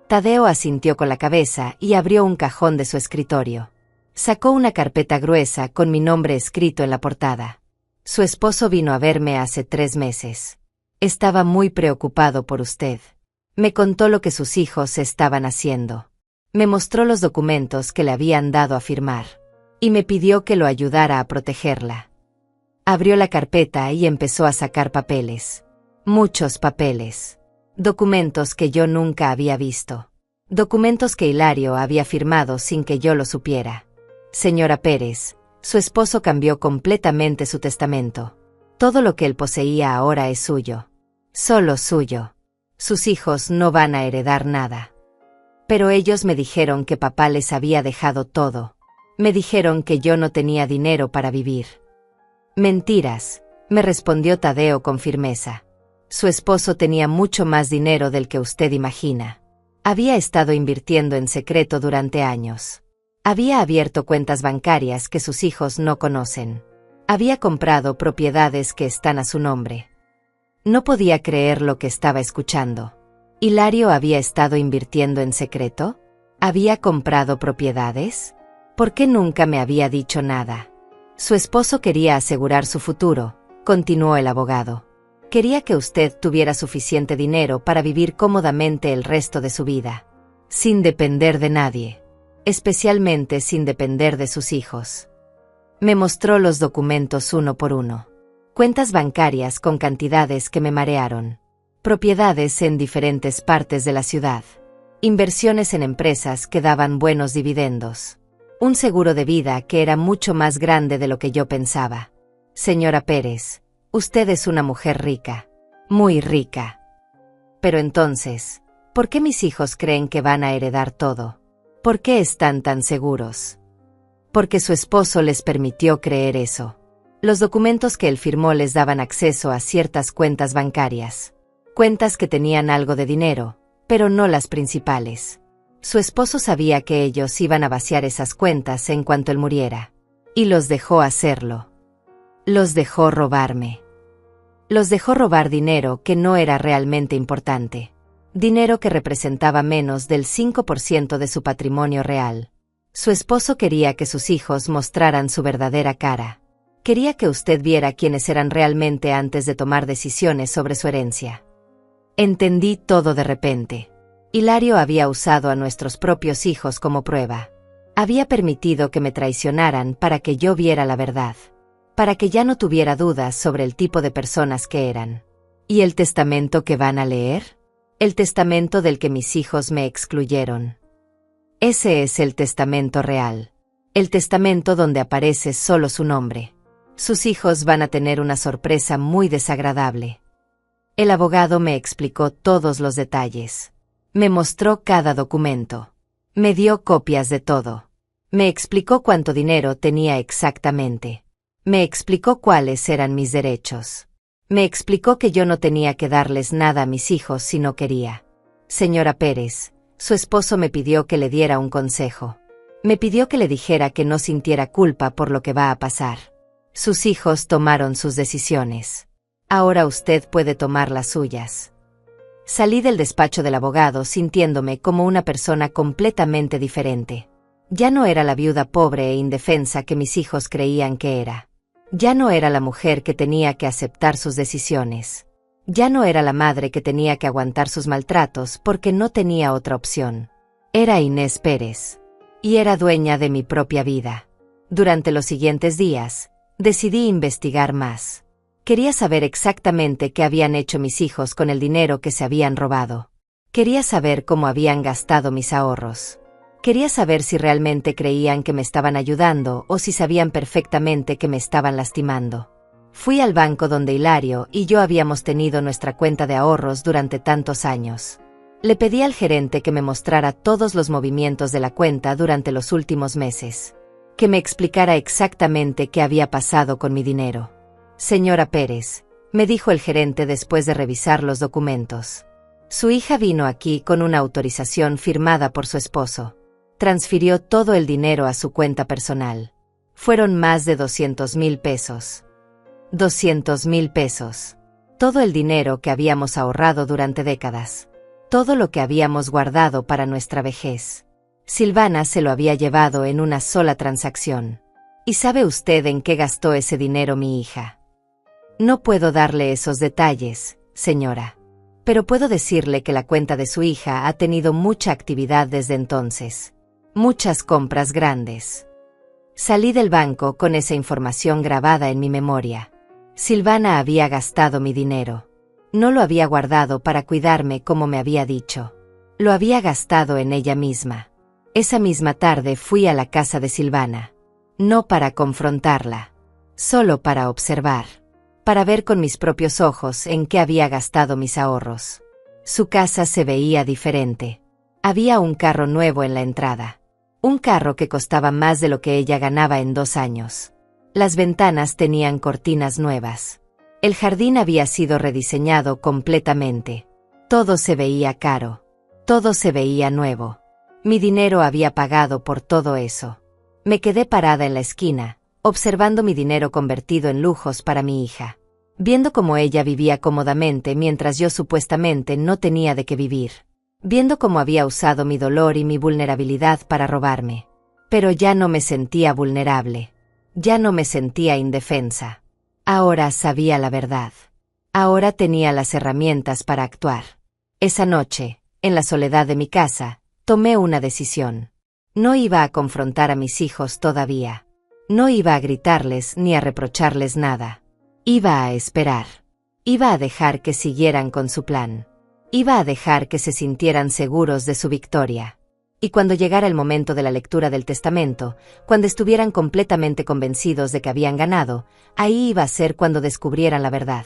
Tadeo asintió con la cabeza y abrió un cajón de su escritorio. Sacó una carpeta gruesa con mi nombre escrito en la portada. Su esposo vino a verme hace 3 meses. Estaba muy preocupado por usted. Me contó lo que sus hijos estaban haciendo. Me mostró los documentos que le habían dado a firmar. Y me pidió que lo ayudara a protegerla. Abrió la carpeta y empezó a sacar papeles. Muchos papeles. Documentos que yo nunca había visto. Documentos que Hilario había firmado sin que yo lo supiera. Señora Pérez, su esposo cambió completamente su testamento. Todo lo que él poseía ahora es suyo. Solo suyo. Sus hijos no van a heredar nada. Pero ellos me dijeron que papá les había dejado todo. Me dijeron que yo no tenía dinero para vivir. Mentiras, me respondió Tadeo con firmeza. Su esposo tenía mucho más dinero del que usted imagina. Había estado invirtiendo en secreto durante años. Había abierto cuentas bancarias que sus hijos no conocen. Había comprado propiedades que están a su nombre. No podía creer lo que estaba escuchando. ¿Hilario había estado invirtiendo en secreto? ¿Había comprado propiedades? ¿Por qué nunca me había dicho nada? Su esposo quería asegurar su futuro, continuó el abogado. Quería que usted tuviera suficiente dinero para vivir cómodamente el resto de su vida, sin depender de nadie, especialmente sin depender de sus hijos. Me mostró los documentos uno por uno. Cuentas bancarias con cantidades que me marearon. Propiedades en diferentes partes de la ciudad. Inversiones en empresas que daban buenos dividendos. Un seguro de vida que era mucho más grande de lo que yo pensaba. Señora Pérez, usted es una mujer rica. Muy rica. Pero entonces, ¿por qué mis hijos creen que van a heredar todo? ¿Por qué están tan seguros? Porque su esposo les permitió creer eso. Los documentos que él firmó les daban acceso a ciertas cuentas bancarias. Cuentas que tenían algo de dinero, pero no las principales. Su esposo sabía que ellos iban a vaciar esas cuentas en cuanto él muriera. Y los dejó hacerlo. Los dejó robarme. Los dejó robar dinero que no era realmente importante. Dinero que representaba menos del 5% de su patrimonio real. Su esposo quería que sus hijos mostraran su verdadera cara. Quería que usted viera quiénes eran realmente antes de tomar decisiones sobre su herencia. Entendí todo de repente. Hilario había usado a nuestros propios hijos como prueba. Había permitido que me traicionaran para que yo viera la verdad. Para que ya no tuviera dudas sobre el tipo de personas que eran. ¿Y el testamento que van a leer? El testamento del que mis hijos me excluyeron. Ese es el testamento real. El testamento donde aparece solo su nombre. Sus hijos van a tener una sorpresa muy desagradable. El abogado me explicó todos los detalles. Me mostró cada documento. Me dio copias de todo. Me explicó cuánto dinero tenía exactamente. Me explicó cuáles eran mis derechos. Me explicó que yo no tenía que darles nada a mis hijos si no quería. Señora Pérez, su esposo me pidió que le diera un consejo. Me pidió que le dijera que no sintiera culpa por lo que va a pasar. Sus hijos tomaron sus decisiones. Ahora usted puede tomar las suyas. Salí del despacho del abogado sintiéndome como una persona completamente diferente. Ya no era la viuda pobre e indefensa que mis hijos creían que era. Ya no era la mujer que tenía que aceptar sus decisiones. Ya no era la madre que tenía que aguantar sus maltratos porque no tenía otra opción. Era Inés Pérez. Y era dueña de mi propia vida. Durante los siguientes días, decidí investigar más. Quería saber exactamente qué habían hecho mis hijos con el dinero que se habían robado. Quería saber cómo habían gastado mis ahorros. Quería saber si realmente creían que me estaban ayudando o si sabían perfectamente que me estaban lastimando. Fui al banco donde Hilario y yo habíamos tenido nuestra cuenta de ahorros durante tantos años. Le pedí al gerente que me mostrara todos los movimientos de la cuenta durante los últimos meses. Que me explicara exactamente qué había pasado con mi dinero. Señora Pérez, me dijo el gerente después de revisar los documentos. Su hija vino aquí con una autorización firmada por su esposo. Transfirió todo el dinero a su cuenta personal. Fueron más de 200,000 pesos. 200,000 pesos. Todo el dinero que habíamos ahorrado durante décadas. Todo lo que habíamos guardado para nuestra vejez. Silvana se lo había llevado en una sola transacción. ¿Y sabe usted en qué gastó ese dinero mi hija? No puedo darle esos detalles, señora. Pero puedo decirle que la cuenta de su hija ha tenido mucha actividad desde entonces. Muchas compras grandes. Salí del banco con esa información grabada en mi memoria. Silvana había gastado mi dinero. No lo había guardado para cuidarme como me había dicho. Lo había gastado en ella misma. Esa misma tarde fui a la casa de Silvana. No para confrontarla. Solo para observar. Para ver con mis propios ojos en qué había gastado mis ahorros. Su casa se veía diferente. Había un carro nuevo en la entrada. Un carro que costaba más de lo que ella ganaba en 2 años. Las ventanas tenían cortinas nuevas. El jardín había sido rediseñado completamente. Todo se veía caro. Todo se veía nuevo. Mi dinero había pagado por todo eso. Me quedé parada en la esquina, observando mi dinero convertido en lujos para mi hija. Viendo cómo ella vivía cómodamente mientras yo supuestamente no tenía de qué vivir. Viendo cómo había usado mi dolor y mi vulnerabilidad para robarme. Pero ya no me sentía vulnerable. Ya no me sentía indefensa. Ahora sabía la verdad. Ahora tenía las herramientas para actuar. Esa noche, en la soledad de mi casa, tomé una decisión. No iba a confrontar a mis hijos todavía. No iba a gritarles ni a reprocharles nada. Iba a esperar. Iba a dejar que siguieran con su plan. Iba a dejar que se sintieran seguros de su victoria. Y cuando llegara el momento de la lectura del testamento, cuando estuvieran completamente convencidos de que habían ganado, ahí iba a ser cuando descubrieran la verdad.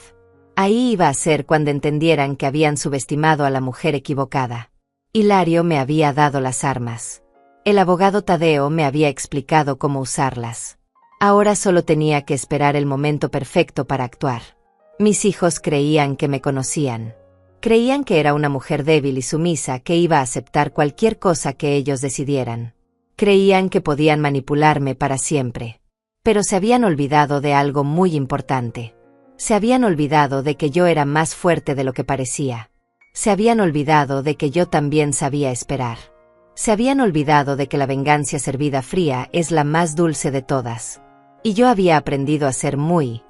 Ahí iba a ser cuando entendieran que habían subestimado a la mujer equivocada. Hilario me había dado las armas. El abogado Tadeo me había explicado cómo usarlas. Ahora solo tenía que esperar el momento perfecto para actuar. Mis hijos creían que me conocían. Creían que era una mujer débil y sumisa que iba a aceptar cualquier cosa que ellos decidieran. Creían que podían manipularme para siempre. Pero se habían olvidado de algo muy importante. Se habían olvidado de que yo era más fuerte de lo que parecía. Se habían olvidado de que yo también sabía esperar. Se habían olvidado de que la venganza servida fría es la más dulce de todas. Y yo había aprendido a ser muy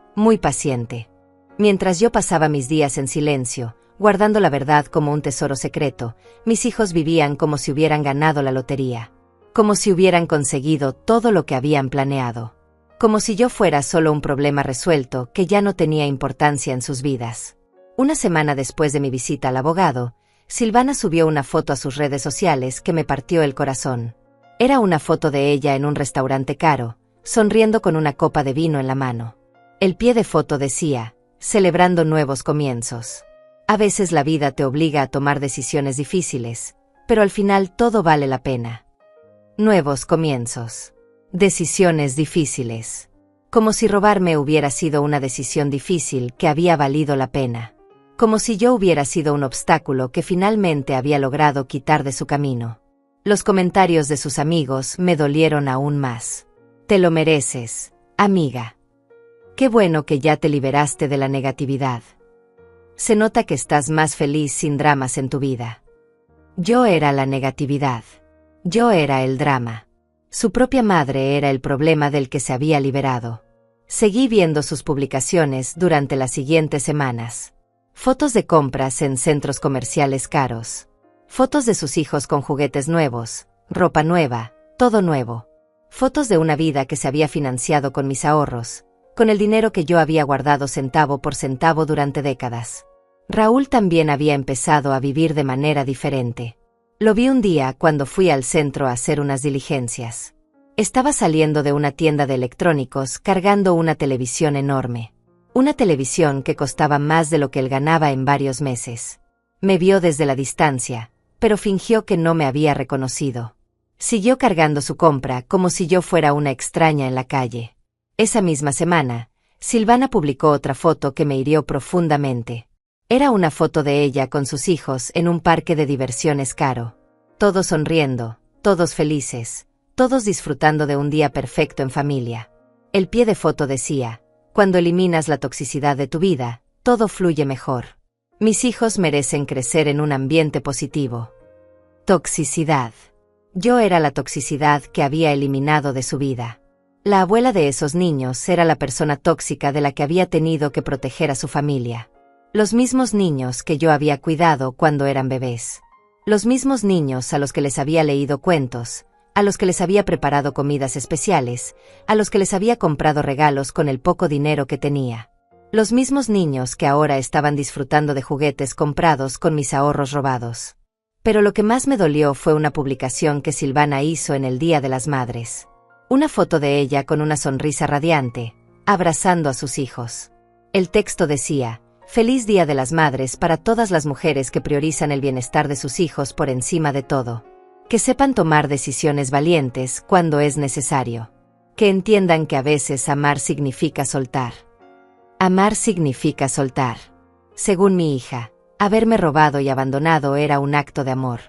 paciente. Mientras yo pasaba mis días en silencio, guardando la verdad como un tesoro secreto, mis hijos vivían como si hubieran ganado la lotería. Como si hubieran conseguido todo lo que habían planeado. Como si yo fuera solo un problema resuelto que ya no tenía importancia en sus vidas. Una semana después de mi visita al abogado, Silvana subió una foto a sus redes sociales que me partió el corazón. Era una foto de ella en un restaurante caro, sonriendo con una copa de vino en la mano. El pie de foto decía, celebrando nuevos comienzos. A veces la vida te obliga a tomar decisiones difíciles, pero al final todo vale la pena. Nuevos comienzos. Decisiones difíciles. Como si robarme hubiera sido una decisión difícil que había valido la pena. Como si yo hubiera sido un obstáculo que finalmente había logrado quitar de su camino. Los comentarios de sus amigos me dolieron aún más. Te lo mereces, amiga. Qué bueno que ya te liberaste de la negatividad. Se nota que estás más feliz sin dramas en tu vida. Yo era la negatividad. Yo era el drama. Su propia madre era el problema del que se había liberado. Seguí viendo sus publicaciones durante las siguientes semanas. Fotos de compras en centros comerciales caros. Fotos de sus hijos con juguetes nuevos, ropa nueva, todo nuevo. Fotos de una vida que se había financiado con mis ahorros, con el dinero que yo había guardado centavo por centavo durante décadas. Raúl también había empezado a vivir de manera diferente. Lo vi un día cuando fui al centro a hacer unas diligencias. Estaba saliendo de una tienda de electrónicos cargando una televisión enorme. Una televisión que costaba más de lo que él ganaba en varios meses. Me vio desde la distancia, pero fingió que no me había reconocido. Siguió cargando su compra como si yo fuera una extraña en la calle. Esa misma semana, Silvana publicó otra foto que me hirió profundamente. Era una foto de ella con sus hijos en un parque de diversiones caro. Todos sonriendo, todos felices, todos disfrutando de un día perfecto en familia. El pie de foto decía: cuando eliminas la toxicidad de tu vida, todo fluye mejor. Mis hijos merecen crecer en un ambiente positivo. Toxicidad. Yo era la toxicidad que había eliminado de su vida. La abuela de esos niños era la persona tóxica de la que había tenido que proteger a su familia. Los mismos niños que yo había cuidado cuando eran bebés. Los mismos niños a los que les había leído cuentos, a los que les había preparado comidas especiales, a los que les había comprado regalos con el poco dinero que tenía. Los mismos niños que ahora estaban disfrutando de juguetes comprados con mis ahorros robados. Pero lo que más me dolió fue una publicación que Silvana hizo en el Día de las Madres. Una foto de ella con una sonrisa radiante, abrazando a sus hijos. El texto decía: Feliz Día de las Madres para todas las mujeres que priorizan el bienestar de sus hijos por encima de todo. Que sepan tomar decisiones valientes cuando es necesario. Que entiendan que a veces amar significa soltar. Amar significa soltar. Según mi hija, haberme robado y abandonado era un acto de amor.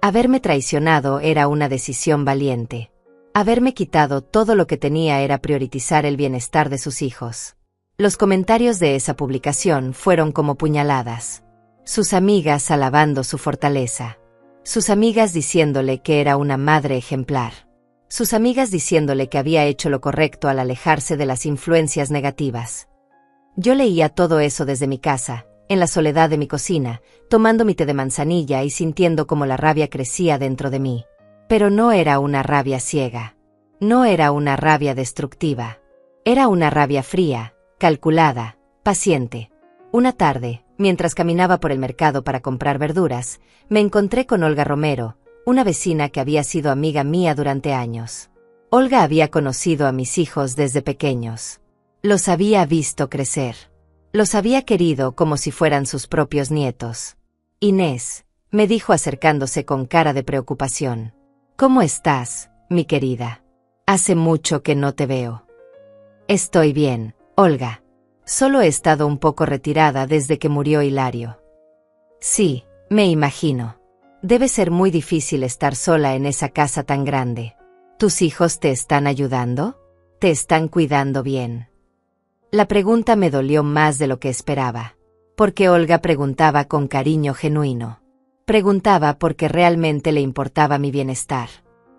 Haberme traicionado era una decisión valiente. Haberme quitado todo lo que tenía era priorizar el bienestar de sus hijos. Los comentarios de esa publicación fueron como puñaladas. Sus amigas alabando su fortaleza. Sus amigas diciéndole que era una madre ejemplar. Sus amigas diciéndole que había hecho lo correcto al alejarse de las influencias negativas. Yo leía todo eso desde mi casa, en la soledad de mi cocina, tomando mi té de manzanilla y sintiendo cómo la rabia crecía dentro de mí. Pero no era una rabia ciega. No era una rabia destructiva. Era una rabia fría, calculada, paciente. Una tarde, mientras caminaba por el mercado para comprar verduras, me encontré con Olga Romero, una vecina que había sido amiga mía durante años. Olga había conocido a mis hijos desde pequeños. Los había visto crecer. Los había querido como si fueran sus propios nietos. Inés, me dijo acercándose con cara de preocupación. ¿Cómo estás, mi querida? Hace mucho que no te veo. Estoy bien, Olga. Solo he estado un poco retirada desde que murió Hilario. Sí, me imagino. Debe ser muy difícil estar sola en esa casa tan grande. ¿Tus hijos te están ayudando? ¿Te están cuidando bien? La pregunta me dolió más de lo que esperaba. Porque Olga preguntaba con cariño genuino. Preguntaba porque realmente le importaba mi bienestar.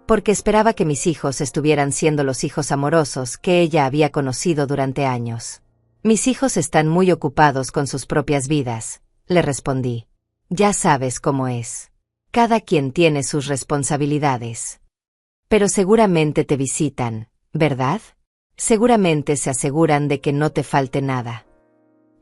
Porque esperaba que mis hijos estuvieran siendo los hijos amorosos que ella había conocido durante años. Mis hijos están muy ocupados con sus propias vidas, le respondí. Ya sabes cómo es. Cada quien tiene sus responsabilidades. Pero seguramente te visitan, ¿verdad? Seguramente se aseguran de que no te falte nada.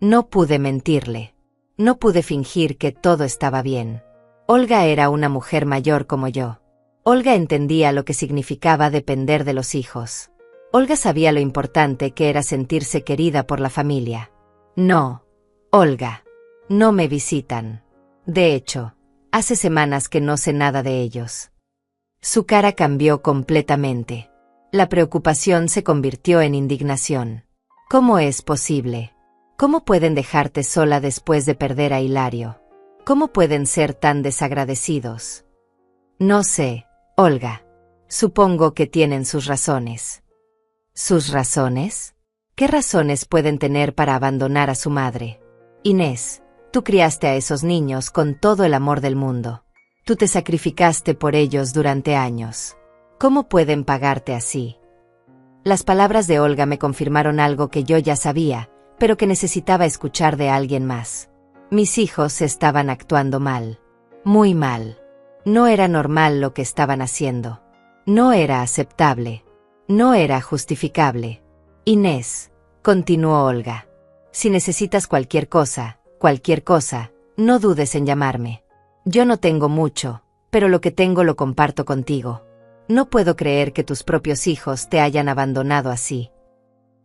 No pude mentirle. No pude fingir que todo estaba bien. Olga era una mujer mayor como yo. Olga entendía lo que significaba depender de los hijos. Olga sabía lo importante que era sentirse querida por la familia. No, Olga, no me visitan. De hecho, hace semanas que no sé nada de ellos. Su cara cambió completamente. La preocupación se convirtió en indignación. ¿Cómo es posible? ¿Cómo pueden dejarte sola después de perder a Hilario? ¿Cómo pueden ser tan desagradecidos? No sé, Olga. Supongo que tienen sus razones. ¿Sus razones? ¿Qué razones pueden tener para abandonar a su madre? Inés, tú criaste a esos niños con todo el amor del mundo. Tú te sacrificaste por ellos durante años. ¿Cómo pueden pagarte así? Las palabras de Olga me confirmaron algo que yo ya sabía, pero que necesitaba escuchar de alguien más. Mis hijos estaban actuando mal. Muy mal. No era normal lo que estaban haciendo. No era aceptable. No era justificable. Inés, continuó Olga. Si necesitas cualquier cosa, no dudes en llamarme. Yo no tengo mucho, pero lo que tengo lo comparto contigo. No puedo creer que tus propios hijos te hayan abandonado así.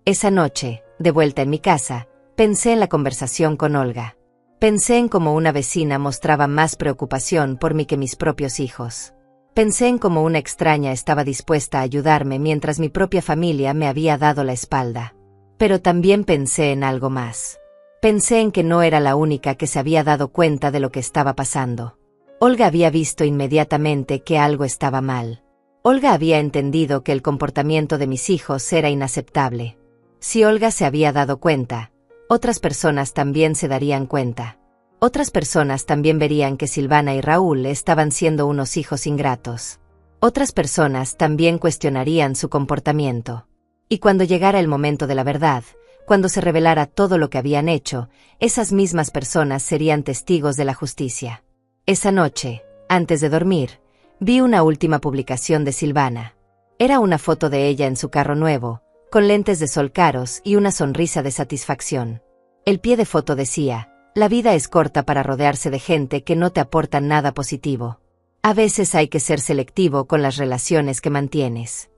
Esa noche, de vuelta en mi casa, pensé en la conversación con Olga. Pensé en cómo una vecina mostraba más preocupación por mí que mis propios hijos. Pensé en cómo una extraña estaba dispuesta a ayudarme mientras mi propia familia me había dado la espalda. Pero también pensé en algo más. Pensé en que no era la única que se había dado cuenta de lo que estaba pasando. Olga había visto inmediatamente que algo estaba mal. Olga había entendido que el comportamiento de mis hijos era inaceptable. Si Olga se había dado cuenta, otras personas también se darían cuenta. Otras personas también verían que Silvana y Raúl estaban siendo unos hijos ingratos. Otras personas también cuestionarían su comportamiento. Y cuando llegara el momento de la verdad, cuando se revelara todo lo que habían hecho, esas mismas personas serían testigos de la justicia. Esa noche, antes de dormir, vi una última publicación de Silvana. Era una foto de ella en su carro nuevo, con lentes de sol caros y una sonrisa de satisfacción. El pie de foto decía: la vida es corta para rodearse de gente que no te aporta nada positivo. A veces hay que ser selectivo con las relaciones que mantienes.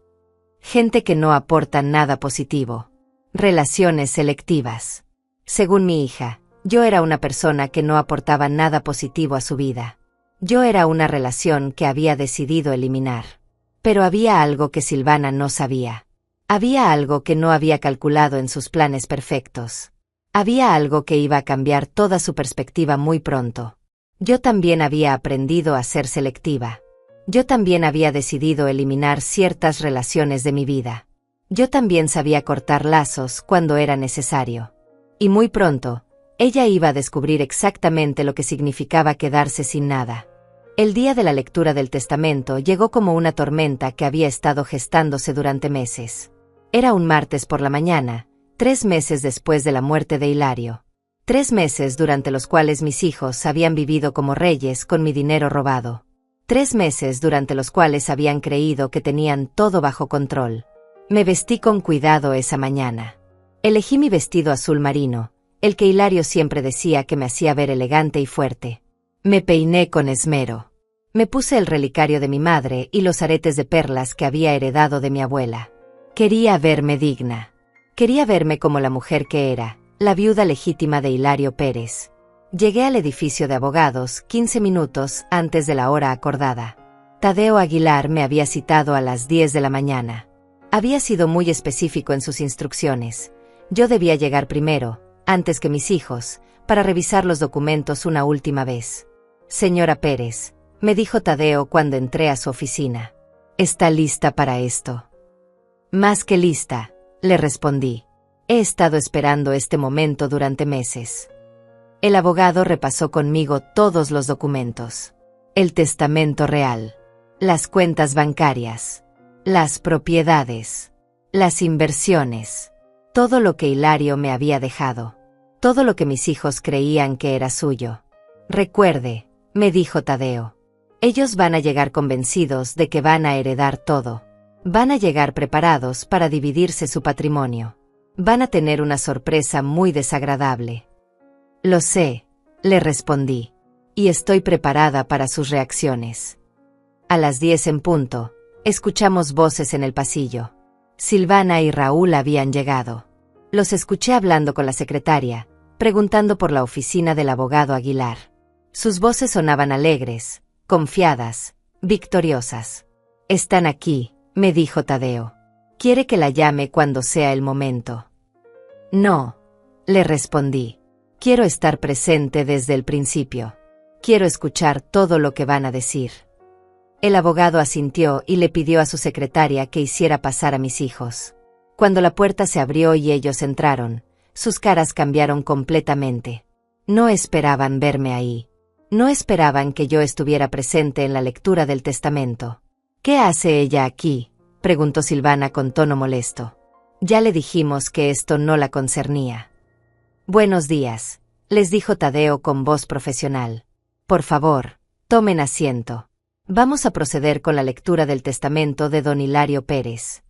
Gente que no aporta nada positivo. Relaciones selectivas. Según mi hija, yo era una persona que no aportaba nada positivo a su vida. Yo era una relación que había decidido eliminar. Pero había algo que Silvana no sabía. Había algo que no había calculado en sus planes perfectos. Había algo que iba a cambiar toda su perspectiva muy pronto. Yo también había aprendido a ser selectiva. Yo también había decidido eliminar ciertas relaciones de mi vida. Yo también sabía cortar lazos cuando era necesario. Y muy pronto, ella iba a descubrir exactamente lo que significaba quedarse sin nada. El día de la lectura del testamento llegó como una tormenta que había estado gestándose durante meses. Era un martes por la mañana, 3 meses después de la muerte de Hilario. 3 meses durante los cuales mis hijos habían vivido como reyes con mi dinero robado. 3 meses durante los cuales habían creído que tenían todo bajo control. Me vestí con cuidado esa mañana. Elegí mi vestido azul marino, el que Hilario siempre decía que me hacía ver elegante y fuerte. Me peiné con esmero. Me puse el relicario de mi madre y los aretes de perlas que había heredado de mi abuela. Quería verme digna. Quería verme como la mujer que era, la viuda legítima de Hilario Pérez. Llegué al edificio de abogados 15 minutos antes de la hora acordada. Tadeo Aguilar me había citado a las 10 de la mañana. Había sido muy específico en sus instrucciones. Yo debía llegar primero, antes que mis hijos, para revisar los documentos una última vez. Señora Pérez, me dijo Tadeo cuando entré a su oficina. ¿Está lista para esto? Más que lista, le respondí. He estado esperando este momento durante meses. El abogado repasó conmigo todos los documentos. El testamento real, las cuentas bancarias, las propiedades, las inversiones, todo lo que Hilario me había dejado, todo lo que mis hijos creían que era suyo. Recuerde, me dijo Tadeo, ellos van a llegar convencidos de que van a heredar todo. Van a llegar preparados para dividirse su patrimonio. Van a tener una sorpresa muy desagradable. Lo sé, le respondí, y estoy preparada para sus reacciones. A las 10 en punto, escuchamos voces en el pasillo. Silvana y Raúl habían llegado. Los escuché hablando con la secretaria, preguntando por la oficina del abogado Aguilar. Sus voces sonaban alegres, confiadas, victoriosas. Están aquí, me dijo Tadeo. ¿Quiere que la llame cuando sea el momento? No, le respondí. Quiero estar presente desde el principio. Quiero escuchar todo lo que van a decir. El abogado asintió y le pidió a su secretaria que hiciera pasar a mis hijos. Cuando la puerta se abrió y ellos entraron, sus caras cambiaron completamente. No esperaban verme ahí. No esperaban que yo estuviera presente en la lectura del testamento. ¿Qué hace ella aquí?, preguntó Silvana con tono molesto. Ya le dijimos que esto no la concernía. Buenos días, les dijo Tadeo con voz profesional. Por favor, tomen asiento. Vamos a proceder con la lectura del testamento de don Hilario Pérez.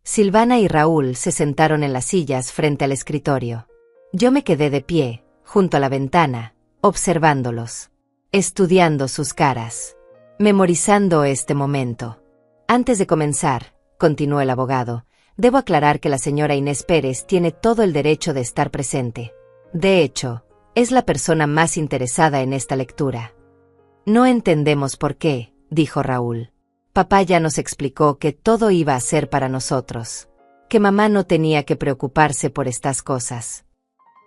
Silvana y Raúl se sentaron en las sillas frente al escritorio. Yo me quedé de pie, junto a la ventana, observándolos, estudiando sus caras, memorizando este momento. Antes de comenzar, continuó el abogado, debo aclarar que la señora Inés Pérez tiene todo el derecho de estar presente. De hecho, es la persona más interesada en esta lectura. No entendemos por qué, dijo Raúl. Papá ya nos explicó que todo iba a ser para nosotros, que mamá no tenía que preocuparse por estas cosas.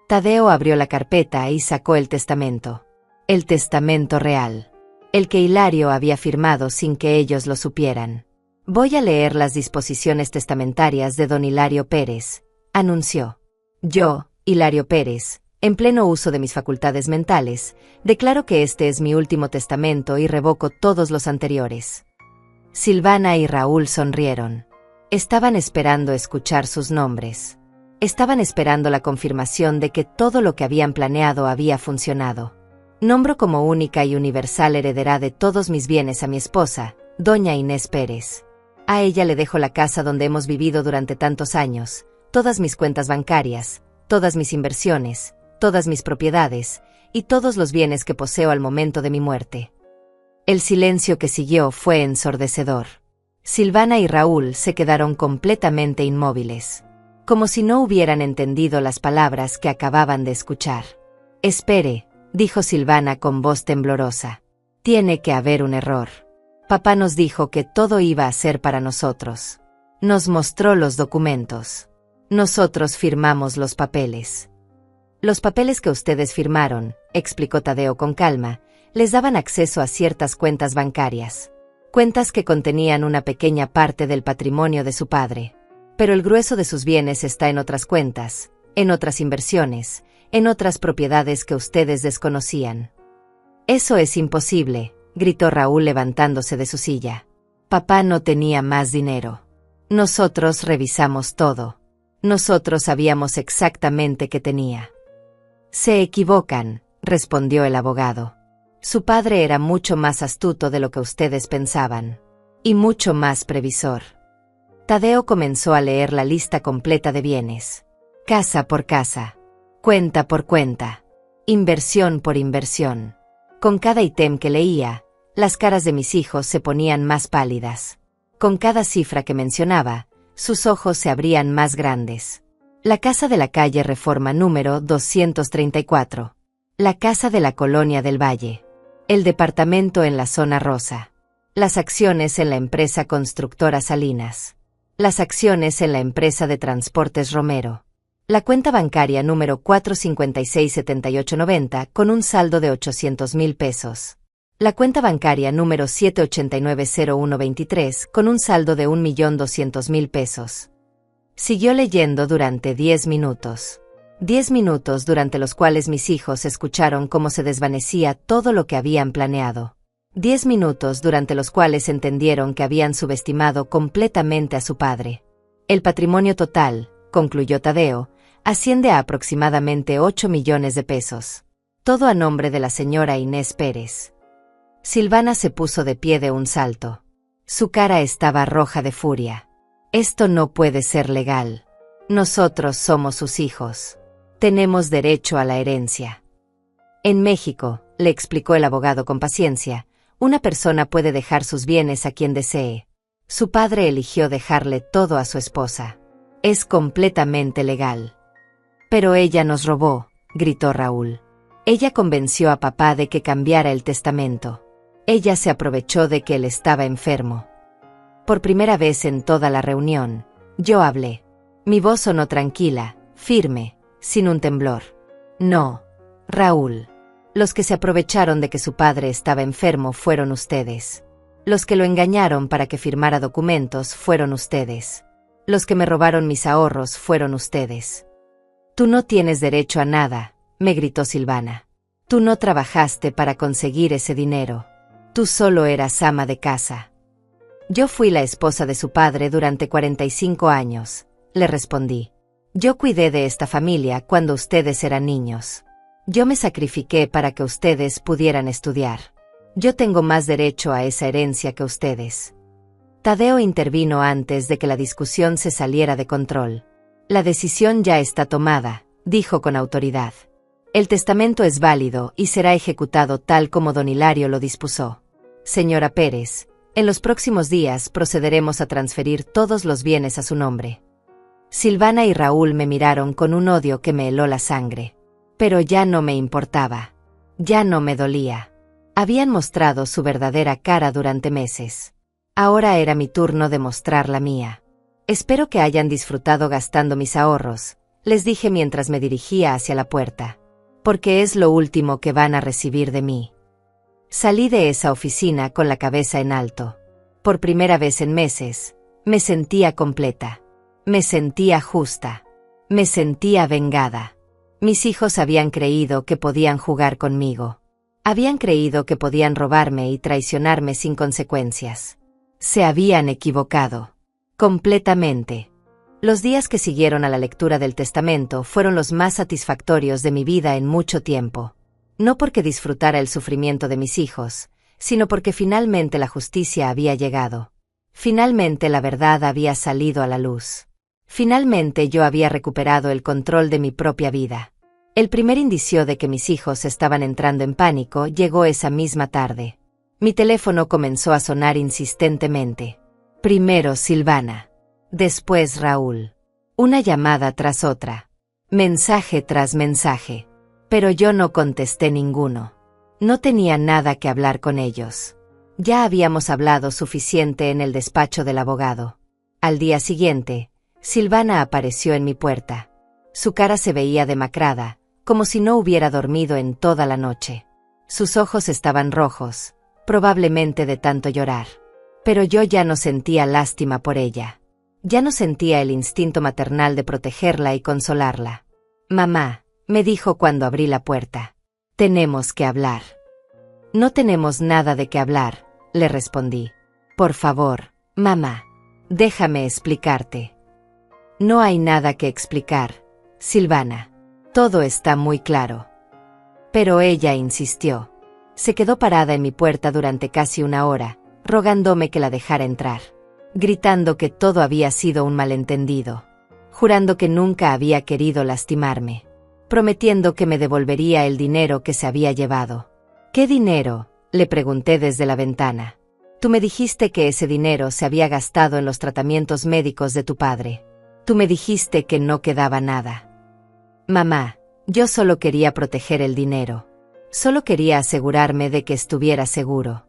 Tadeo abrió la carpeta y sacó el testamento. El testamento real. El que Hilario había firmado sin que ellos lo supieran. Voy a leer las disposiciones testamentarias de don Hilario Pérez, anunció. Yo, Hilario Pérez, en pleno uso de mis facultades mentales, declaro que este es mi último testamento y revoco todos los anteriores. Silvana y Raúl sonrieron. Estaban esperando escuchar sus nombres. Estaban esperando la confirmación de que todo lo que habían planeado había funcionado. Nombro como única y universal heredera de todos mis bienes a mi esposa, doña Inés Pérez. A ella le dejo la casa donde hemos vivido durante tantos años, todas mis cuentas bancarias, todas mis inversiones, todas mis propiedades, y todos los bienes que poseo al momento de mi muerte. El silencio que siguió fue ensordecedor. Silvana y Raúl se quedaron completamente inmóviles, como si no hubieran entendido las palabras que acababan de escuchar. Espere, dijo Silvana con voz temblorosa. Tiene que haber un error. Papá nos dijo que todo iba a ser para nosotros. Nos mostró los documentos. Nosotros firmamos los papeles. Los papeles que ustedes firmaron, explicó Tadeo con calma, les daban acceso a ciertas cuentas bancarias. Cuentas que contenían una pequeña parte del patrimonio de su padre. Pero el grueso de sus bienes está en otras cuentas, en otras inversiones, en otras propiedades que ustedes desconocían. Eso es imposible, gritó Raúl levantándose de su silla. Papá no tenía más dinero. Nosotros revisamos todo. Nosotros sabíamos exactamente qué tenía. Se equivocan, respondió el abogado. Su padre era mucho más astuto de lo que ustedes pensaban. Y mucho más previsor. Tadeo comenzó a leer la lista completa de bienes. Casa por casa. Cuenta por cuenta. Inversión por inversión. Con cada ítem que leía, las caras de mis hijos se ponían más pálidas. Con cada cifra que mencionaba, sus ojos se abrían más grandes. La casa de la calle Reforma número 234. La casa de la Colonia del Valle. El departamento en la zona rosa. Las acciones en la empresa constructora Salinas. Las acciones en la empresa de transportes Romero. La cuenta bancaria número 4567890 con un saldo de 800,000 pesos. La cuenta bancaria número 7890123 con un saldo de 1,200,000 pesos. Siguió leyendo durante 10 minutos. 10 minutos durante los cuales mis hijos escucharon cómo se desvanecía todo lo que habían planeado. 10 minutos durante los cuales entendieron que habían subestimado completamente a su padre. El patrimonio total, concluyó Tadeo, asciende a aproximadamente 8 millones de pesos. Todo a nombre de la señora Inés Pérez. Silvana se puso de pie de un salto. Su cara estaba roja de furia. Esto no puede ser legal. Nosotros somos sus hijos. Tenemos derecho a la herencia. En México, le explicó el abogado con paciencia, una persona puede dejar sus bienes a quien desee. Su padre eligió dejarle todo a su esposa. Es completamente legal. Pero ella nos robó, gritó Raúl. Ella convenció a papá de que cambiara el testamento. Ella se aprovechó de que él estaba enfermo. Por primera vez en toda la reunión, yo hablé. Mi voz sonó tranquila, firme, sin un temblor. No, Raúl. Los que se aprovecharon de que su padre estaba enfermo fueron ustedes. Los que lo engañaron para que firmara documentos fueron ustedes. Los que me robaron mis ahorros fueron ustedes. Tú no tienes derecho a nada, me gritó Silvana. Tú no trabajaste para conseguir ese dinero. Tú solo eras ama de casa. Yo fui la esposa de su padre durante 45 años, le respondí. Yo cuidé de esta familia cuando ustedes eran niños. Yo me sacrifiqué para que ustedes pudieran estudiar. Yo tengo más derecho a esa herencia que ustedes. Tadeo intervino antes de que la discusión se saliera de control. La decisión ya está tomada, dijo con autoridad. El testamento es válido y será ejecutado tal como don Hilario lo dispuso. Señora Pérez, en los próximos días procederemos a transferir todos los bienes a su nombre. Silvana y Raúl me miraron con un odio que me heló la sangre. Pero ya no me importaba. Ya no me dolía. Habían mostrado su verdadera cara durante meses. Ahora era mi turno de mostrar la mía. Espero que hayan disfrutado gastando mis ahorros, les dije mientras me dirigía hacia la puerta. Porque es lo último que van a recibir de mí. Salí de esa oficina con la cabeza en alto. Por primera vez en meses, me sentía completa. Me sentía justa. Me sentía vengada. Mis hijos habían creído que podían jugar conmigo. Habían creído que podían robarme y traicionarme sin consecuencias. Se habían equivocado. Completamente. Los días que siguieron a la lectura del testamento fueron los más satisfactorios de mi vida en mucho tiempo. No porque disfrutara el sufrimiento de mis hijos, sino porque finalmente la justicia había llegado. Finalmente la verdad había salido a la luz. Finalmente yo había recuperado el control de mi propia vida. El primer indicio de que mis hijos estaban entrando en pánico llegó esa misma tarde. Mi teléfono comenzó a sonar insistentemente. Primero Silvana. Después Raúl. Una llamada tras otra. Mensaje tras mensaje. Pero yo no contesté ninguno. No tenía nada que hablar con ellos. Ya habíamos hablado suficiente en el despacho del abogado. Al día siguiente, Silvana apareció en mi puerta. Su cara se veía demacrada, como si no hubiera dormido en toda la noche. Sus ojos estaban rojos, probablemente de tanto llorar. Pero yo ya no sentía lástima por ella. Ya no sentía el instinto maternal de protegerla y consolarla. Mamá, me dijo cuando abrí la puerta. Tenemos que hablar. No tenemos nada de qué hablar, le respondí. Por favor, mamá, déjame explicarte. No hay nada que explicar, Silvana. Todo está muy claro. Pero ella insistió. Se quedó parada en mi puerta durante casi una hora, rogándome que la dejara entrar. Gritando que todo había sido un malentendido. Jurando que nunca había querido lastimarme. Prometiendo que me devolvería el dinero que se había llevado. ¿Qué dinero?, le pregunté desde la ventana. Tú me dijiste que ese dinero se había gastado en los tratamientos médicos de tu padre. Tú me dijiste que no quedaba nada. Mamá, yo solo quería proteger el dinero. Solo quería asegurarme de que estuviera seguro.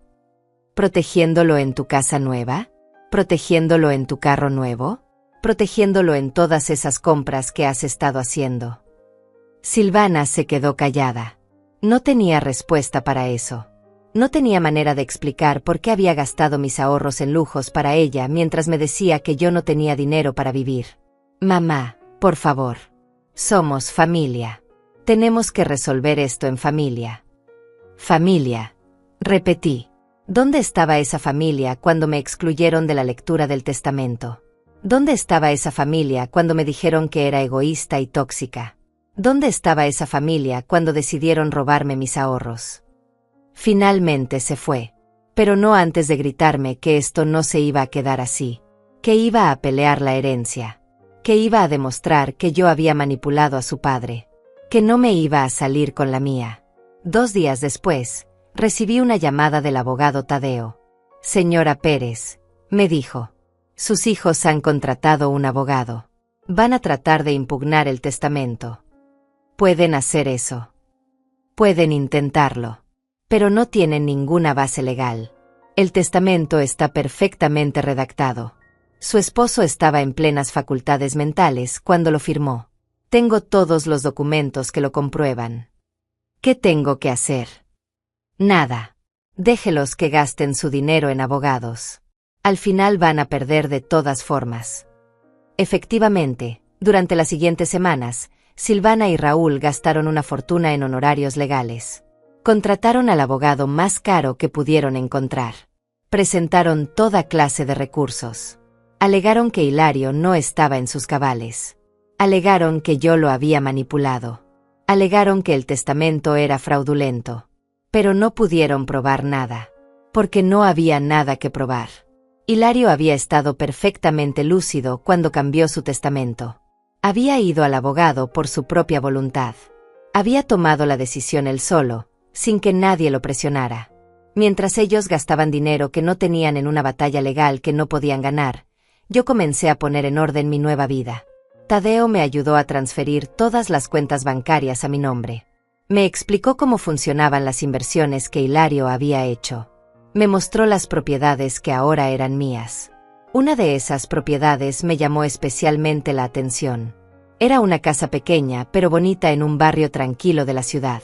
¿Protegiéndolo en tu casa nueva? ¿Protegiéndolo en tu carro nuevo? ¿Protegiéndolo en todas esas compras que has estado haciendo? Silvana se quedó callada. No tenía respuesta para eso. No tenía manera de explicar por qué había gastado mis ahorros en lujos para ella mientras me decía que yo no tenía dinero para vivir. Mamá, por favor. Somos familia. Tenemos que resolver esto en familia. Familia. Repetí. ¿Dónde estaba esa familia cuando me excluyeron de la lectura del testamento? ¿Dónde estaba esa familia cuando me dijeron que era egoísta y tóxica? ¿Dónde estaba esa familia cuando decidieron robarme mis ahorros? Finalmente se fue. Pero no antes de gritarme que esto no se iba a quedar así. Que iba a pelear la herencia. Que iba a demostrar que yo había manipulado a su padre. Que no me iba a salir con la mía. 2 días después, recibí una llamada del abogado Tadeo. Señora Pérez, me dijo. Sus hijos han contratado un abogado. Van a tratar de impugnar el testamento. Pueden hacer eso. Pueden intentarlo. Pero no tienen ninguna base legal. El testamento está perfectamente redactado. Su esposo estaba en plenas facultades mentales cuando lo firmó. Tengo todos los documentos que lo comprueban. ¿Qué tengo que hacer? Nada. Déjelos que gasten su dinero en abogados. Al final van a perder de todas formas. Efectivamente, durante las siguientes semanas, Silvana y Raúl gastaron una fortuna en honorarios legales. Contrataron al abogado más caro que pudieron encontrar. Presentaron toda clase de recursos. Alegaron que Hilario no estaba en sus cabales. Alegaron que yo lo había manipulado. Alegaron que el testamento era fraudulento. Pero no pudieron probar nada. Porque no había nada que probar. Hilario había estado perfectamente lúcido cuando cambió su testamento. Había ido al abogado por su propia voluntad. Había tomado la decisión él solo, sin que nadie lo presionara. Mientras ellos gastaban dinero que no tenían en una batalla legal que no podían ganar, yo comencé a poner en orden mi nueva vida. Tadeo me ayudó a transferir todas las cuentas bancarias a mi nombre. Me explicó cómo funcionaban las inversiones que Hilario había hecho. Me mostró las propiedades que ahora eran mías. Una de esas propiedades me llamó especialmente la atención. Era una casa pequeña pero bonita en un barrio tranquilo de la ciudad.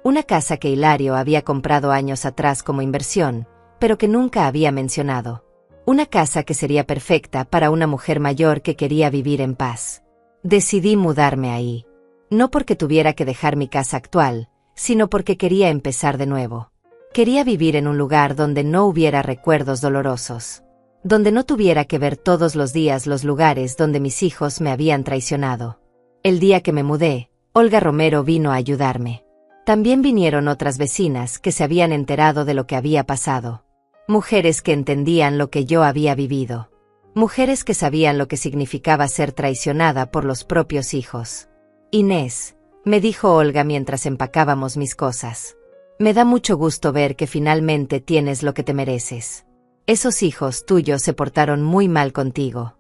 Una casa que Hilario había comprado años atrás como inversión, pero que nunca había mencionado. Una casa que sería perfecta para una mujer mayor que quería vivir en paz. Decidí mudarme ahí. No porque tuviera que dejar mi casa actual, sino porque quería empezar de nuevo. Quería vivir en un lugar donde no hubiera recuerdos dolorosos. Donde no tuviera que ver todos los días los lugares donde mis hijos me habían traicionado. El día que me mudé, Olga Romero vino a ayudarme. También vinieron otras vecinas que se habían enterado de lo que había pasado. Mujeres que entendían lo que yo había vivido. Mujeres que sabían lo que significaba ser traicionada por los propios hijos. Inés, me dijo Olga mientras empacábamos mis cosas. Me da mucho gusto ver que finalmente tienes lo que te mereces. Esos hijos tuyos se portaron muy mal contigo.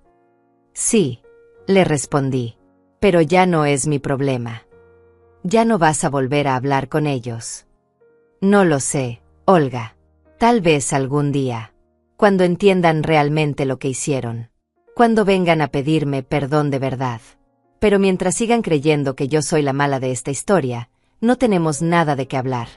Sí, le respondí. Pero ya no es mi problema. Ya no vas a volver a hablar con ellos. No lo sé, Olga. Tal vez algún día. Cuando entiendan realmente lo que hicieron. Cuando vengan a pedirme perdón de verdad. Pero mientras sigan creyendo que yo soy la mala de esta historia, no tenemos nada de qué hablar.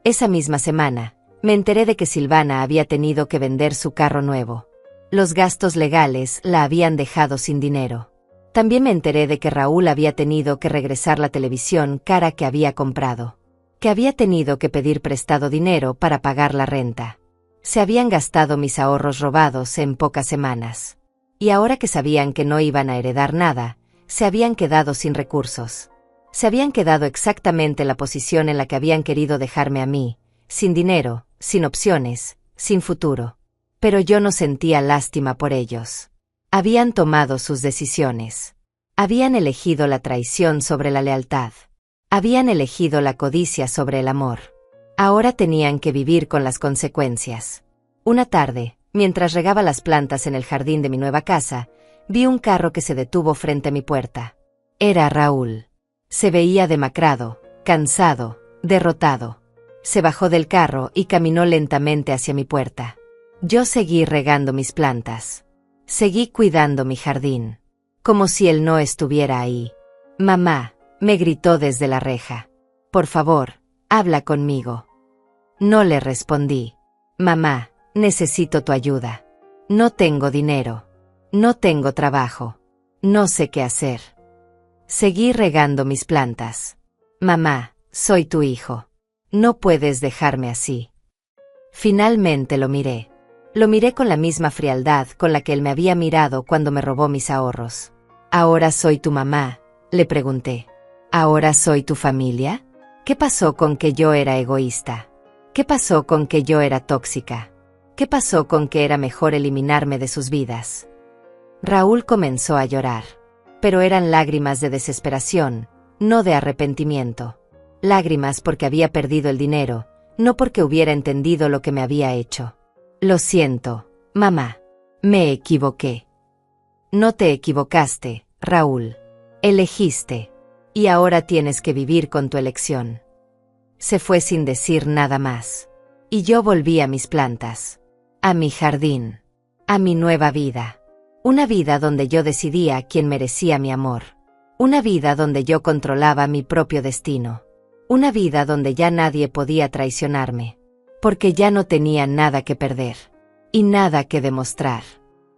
Esa misma semana, me enteré de que Silvana había tenido que vender su carro nuevo. Los gastos legales la habían dejado sin dinero. También me enteré de que Raúl había tenido que regresar la televisión cara que había comprado. Que había tenido que pedir prestado dinero para pagar la renta. Se habían gastado mis ahorros robados en pocas semanas. Y ahora que sabían que no iban a heredar nada, se habían quedado sin recursos. Se habían quedado exactamente en la posición en la que habían querido dejarme a mí, sin dinero, sin opciones, sin futuro. Pero yo no sentía lástima por ellos. Habían tomado sus decisiones. Habían elegido la traición sobre la lealtad. Habían elegido la codicia sobre el amor. Ahora tenían que vivir con las consecuencias. Una tarde, mientras regaba las plantas en el jardín de mi nueva casa, vi un carro que se detuvo frente a mi puerta. Era Raúl. Se veía demacrado, cansado, derrotado. Se bajó del carro y caminó lentamente hacia mi puerta. Yo seguí regando mis plantas. Seguí cuidando mi jardín. Como si él no estuviera ahí. Mamá, me gritó desde la reja. Por favor, habla conmigo. No le respondí. Mamá, necesito tu ayuda. No tengo dinero. No tengo trabajo. No sé qué hacer. Seguí regando mis plantas. Mamá, soy tu hijo. No puedes dejarme así. Finalmente lo miré. Lo miré con la misma frialdad con la que él me había mirado cuando me robó mis ahorros. ¿Ahora soy tu mamá?, le pregunté. ¿Ahora soy tu familia? ¿Qué pasó con que yo era egoísta? ¿Qué pasó con que yo era tóxica? ¿Qué pasó con que era mejor eliminarme de sus vidas? Raúl comenzó a llorar. Pero eran lágrimas de desesperación, no de arrepentimiento. Lágrimas porque había perdido el dinero, no porque hubiera entendido lo que me había hecho. Lo siento, mamá. Me equivoqué. No te equivocaste, Raúl. Elegiste. Y ahora tienes que vivir con tu elección. Se fue sin decir nada más. Y yo volví a mis plantas. A mi jardín. A mi nueva vida. Una vida donde yo decidía quién merecía mi amor. Una vida donde yo controlaba mi propio destino. Una vida donde ya nadie podía traicionarme. Porque ya no tenía nada que perder. Y nada que demostrar.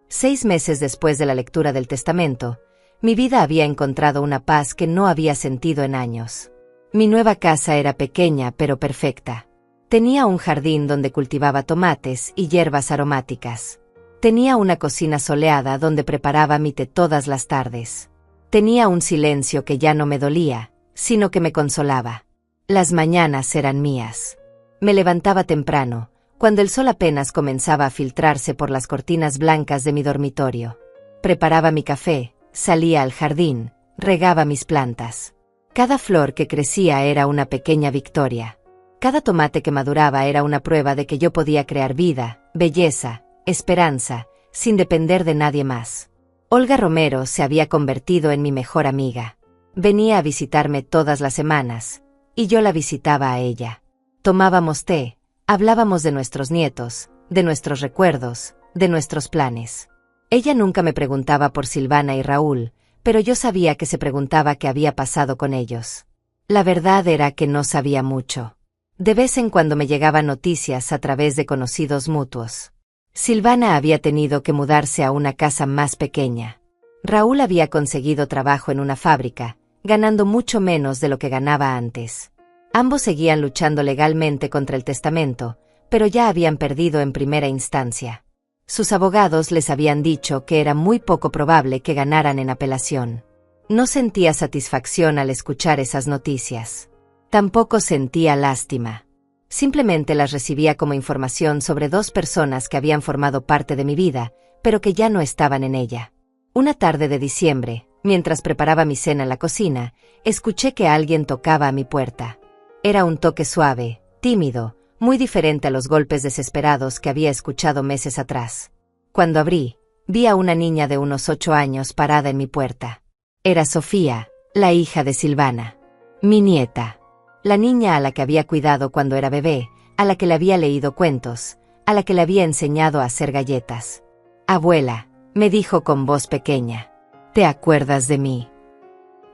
6 meses después de la lectura del testamento, mi vida había encontrado una paz que no había sentido en años. Mi nueva casa era pequeña pero perfecta. Tenía un jardín donde cultivaba tomates y hierbas aromáticas. Tenía una cocina soleada donde preparaba mi té todas las tardes. Tenía un silencio que ya no me dolía, sino que me consolaba. Las mañanas eran mías. Me levantaba temprano, cuando el sol apenas comenzaba a filtrarse por las cortinas blancas de mi dormitorio. Preparaba mi café, salía al jardín, regaba mis plantas. Cada flor que crecía era una pequeña victoria. Cada tomate que maduraba era una prueba de que yo podía crear vida, belleza, esperanza, sin depender de nadie más. Olga Romero se había convertido en mi mejor amiga. Venía a visitarme todas las semanas, y yo la visitaba a ella. Tomábamos té, hablábamos de nuestros nietos, de nuestros recuerdos, de nuestros planes. Ella nunca me preguntaba por Silvana y Raúl, pero yo sabía que se preguntaba qué había pasado con ellos. La verdad era que no sabía mucho. De vez en cuando me llegaban noticias a través de conocidos mutuos. Silvana había tenido que mudarse a una casa más pequeña. Raúl había conseguido trabajo en una fábrica, ganando mucho menos de lo que ganaba antes. Ambos seguían luchando legalmente contra el testamento, pero ya habían perdido en primera instancia. Sus abogados les habían dicho que era muy poco probable que ganaran en apelación. No sentía satisfacción al escuchar esas noticias. Tampoco sentía lástima. Simplemente las recibía como información sobre dos personas que habían formado parte de mi vida, pero que ya no estaban en ella. Una tarde de diciembre, mientras preparaba mi cena en la cocina, escuché que alguien tocaba a mi puerta. Era un toque suave, tímido, muy diferente a los golpes desesperados que había escuchado meses atrás. Cuando abrí, vi a una niña de unos 8 años parada en mi puerta. Era Sofía, la hija de Silvana. Mi nieta. La niña a la que había cuidado cuando era bebé, a la que le había leído cuentos, a la que le había enseñado a hacer galletas. «Abuela», me dijo con voz pequeña, «¿te acuerdas de mí?».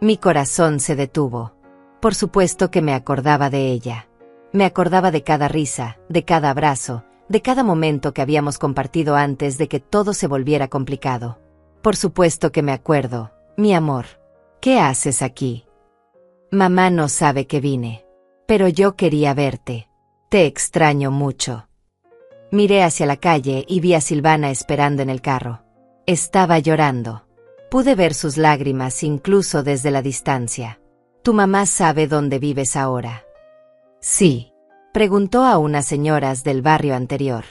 Mi corazón se detuvo. Por supuesto que me acordaba de ella. Me acordaba de cada risa, de cada abrazo, de cada momento que habíamos compartido antes de que todo se volviera complicado. Por supuesto que me acuerdo, mi amor. ¿Qué haces aquí? Mamá no sabe que vine. Pero yo quería verte. Te extraño mucho. Miré hacia la calle y vi a Silvana esperando en el carro. Estaba llorando. Pude ver sus lágrimas incluso desde la distancia. ¿Tu mamá sabe dónde vives ahora? Sí. Preguntó a unas señoras del barrio anterior.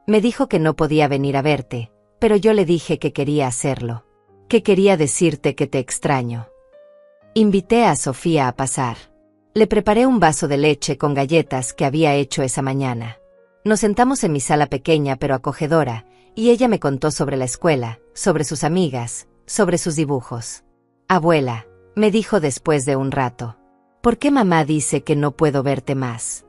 Me dijo que no podía venir a verte, pero yo le dije que quería hacerlo. Que quería decirte que te extraño. Invité a Sofía a pasar. Le preparé un vaso de leche con galletas que había hecho esa mañana. Nos sentamos en mi sala pequeña pero acogedora, y ella me contó sobre la escuela, sobre sus amigas, sobre sus dibujos. Abuela, me dijo después de un rato, ¿por qué mamá dice que no puedo verte más?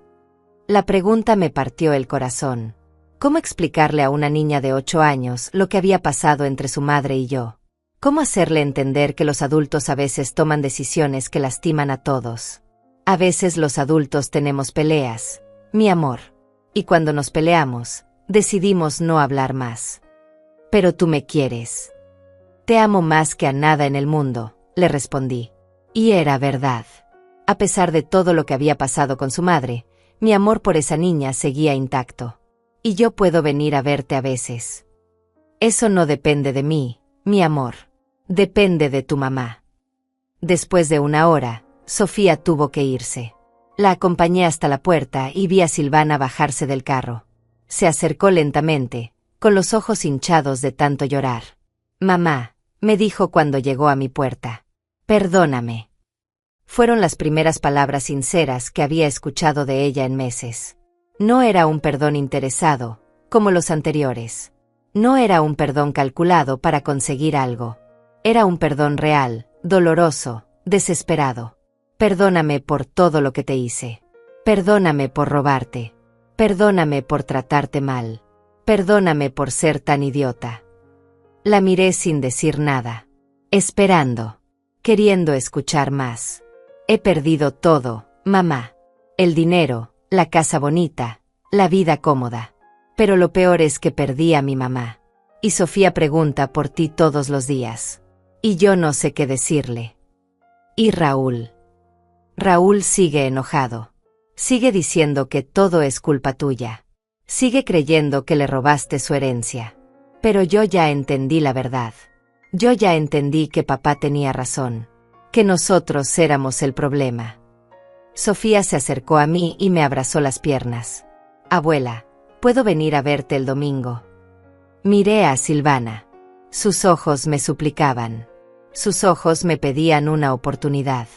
La pregunta me partió el corazón. ¿Cómo explicarle a una niña de 8 años lo que había pasado entre su madre y yo? ¿Cómo hacerle entender que los adultos a veces toman decisiones que lastiman a todos? A veces los adultos tenemos peleas, mi amor. Y cuando nos peleamos, decidimos no hablar más. Pero tú me quieres. Te amo más que a nada en el mundo, le respondí. Y era verdad. A pesar de todo lo que había pasado con su madre, mi amor por esa niña seguía intacto. Y yo puedo venir a verte a veces. Eso no depende de mí, mi amor. Depende de tu mamá. Después de una hora, Sofía tuvo que irse. La acompañé hasta la puerta y vi a Silvana bajarse del carro. Se acercó lentamente, con los ojos hinchados de tanto llorar. Mamá, me dijo cuando llegó a mi puerta. Perdóname. Fueron las primeras palabras sinceras que había escuchado de ella en meses. No era un perdón interesado, como los anteriores. No era un perdón calculado para conseguir algo. Era un perdón real, doloroso, desesperado. Perdóname por todo lo que te hice. Perdóname por robarte. Perdóname por tratarte mal. Perdóname por ser tan idiota. La miré sin decir nada. Esperando. Queriendo escuchar más. He perdido todo, mamá. El dinero, la casa bonita, la vida cómoda. Pero lo peor es que perdí a mi mamá. Y Sofía pregunta por ti todos los días. Y yo no sé qué decirle. Y Raúl. Raúl sigue enojado. Sigue diciendo que todo es culpa tuya. Sigue creyendo que le robaste su herencia. Pero yo ya entendí la verdad. Yo ya entendí que papá tenía razón. Que nosotros éramos el problema. Sofía se acercó a mí y me abrazó las piernas. Abuela, ¿puedo venir a verte el domingo? Miré a Silvana. Sus ojos me suplicaban. Sus ojos me pedían una oportunidad.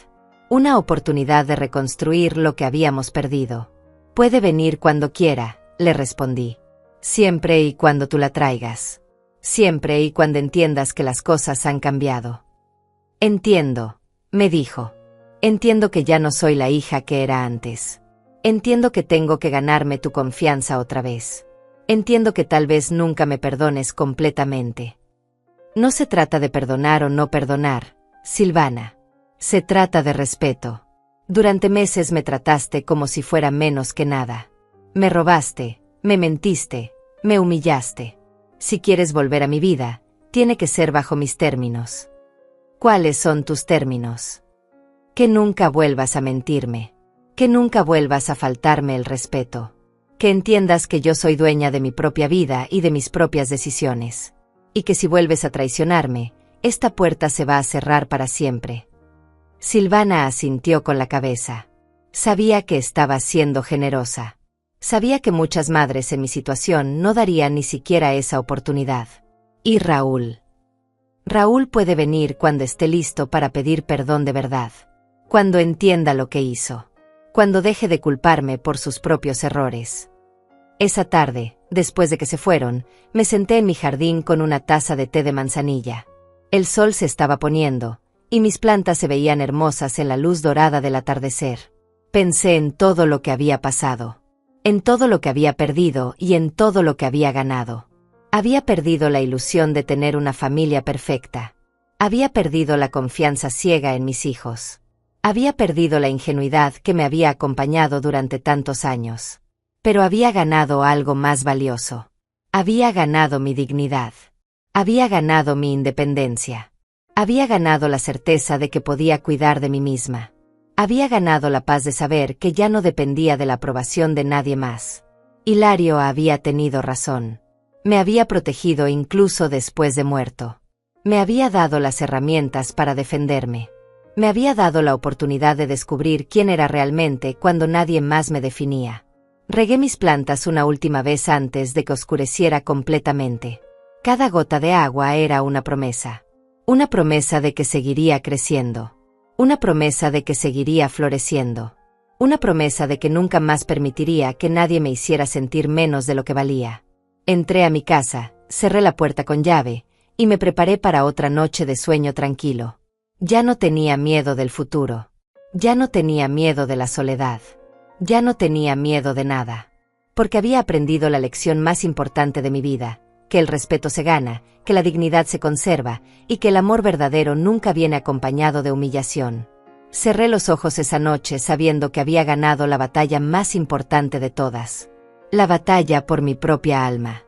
Una oportunidad de reconstruir lo que habíamos perdido. Puede venir cuando quiera, le respondí. Siempre y cuando tú la traigas. Siempre y cuando entiendas que las cosas han cambiado. Entiendo, me dijo. Entiendo que ya no soy la hija que era antes. Entiendo que tengo que ganarme tu confianza otra vez. Entiendo que tal vez nunca me perdones completamente. No se trata de perdonar o no perdonar, Silvana. Se trata de respeto. Durante meses me trataste como si fuera menos que nada. Me robaste, me mentiste, me humillaste. Si quieres volver a mi vida, tiene que ser bajo mis términos. ¿Cuáles son tus términos? Que nunca vuelvas a mentirme. Que nunca vuelvas a faltarme el respeto. Que entiendas que yo soy dueña de mi propia vida y de mis propias decisiones. Y que si vuelves a traicionarme, esta puerta se va a cerrar para siempre. Silvana asintió con la cabeza. Sabía que estaba siendo generosa. Sabía que muchas madres en mi situación no darían ni siquiera esa oportunidad. ¿Y Raúl? Raúl puede venir cuando esté listo para pedir perdón de verdad. Cuando entienda lo que hizo. Cuando deje de culparme por sus propios errores. Esa tarde, después de que se fueron, me senté en mi jardín con una taza de té de manzanilla. El sol se estaba poniendo, y mis plantas se veían hermosas en la luz dorada del atardecer. Pensé en todo lo que había pasado. En todo lo que había perdido y en todo lo que había ganado. Había perdido la ilusión de tener una familia perfecta. Había perdido la confianza ciega en mis hijos. Había perdido la ingenuidad que me había acompañado durante tantos años. Pero había ganado algo más valioso. Había ganado mi dignidad. Había ganado mi independencia. Había ganado la certeza de que podía cuidar de mí misma. Había ganado la paz de saber que ya no dependía de la aprobación de nadie más. Hilario había tenido razón. Me había protegido incluso después de muerto. Me había dado las herramientas para defenderme. Me había dado la oportunidad de descubrir quién era realmente cuando nadie más me definía. Regué mis plantas una última vez antes de que oscureciera completamente. Cada gota de agua era una promesa. Una promesa de que seguiría creciendo. Una promesa de que seguiría floreciendo. Una promesa de que nunca más permitiría que nadie me hiciera sentir menos de lo que valía. Entré a mi casa, cerré la puerta con llave, y me preparé para otra noche de sueño tranquilo. Ya no tenía miedo del futuro. Ya no tenía miedo de la soledad. Ya no tenía miedo de nada. Porque había aprendido la lección más importante de mi vida, que el respeto se gana, que la dignidad se conserva, y que el amor verdadero nunca viene acompañado de humillación. Cerré los ojos esa noche sabiendo que había ganado la batalla más importante de todas. La batalla por mi propia alma.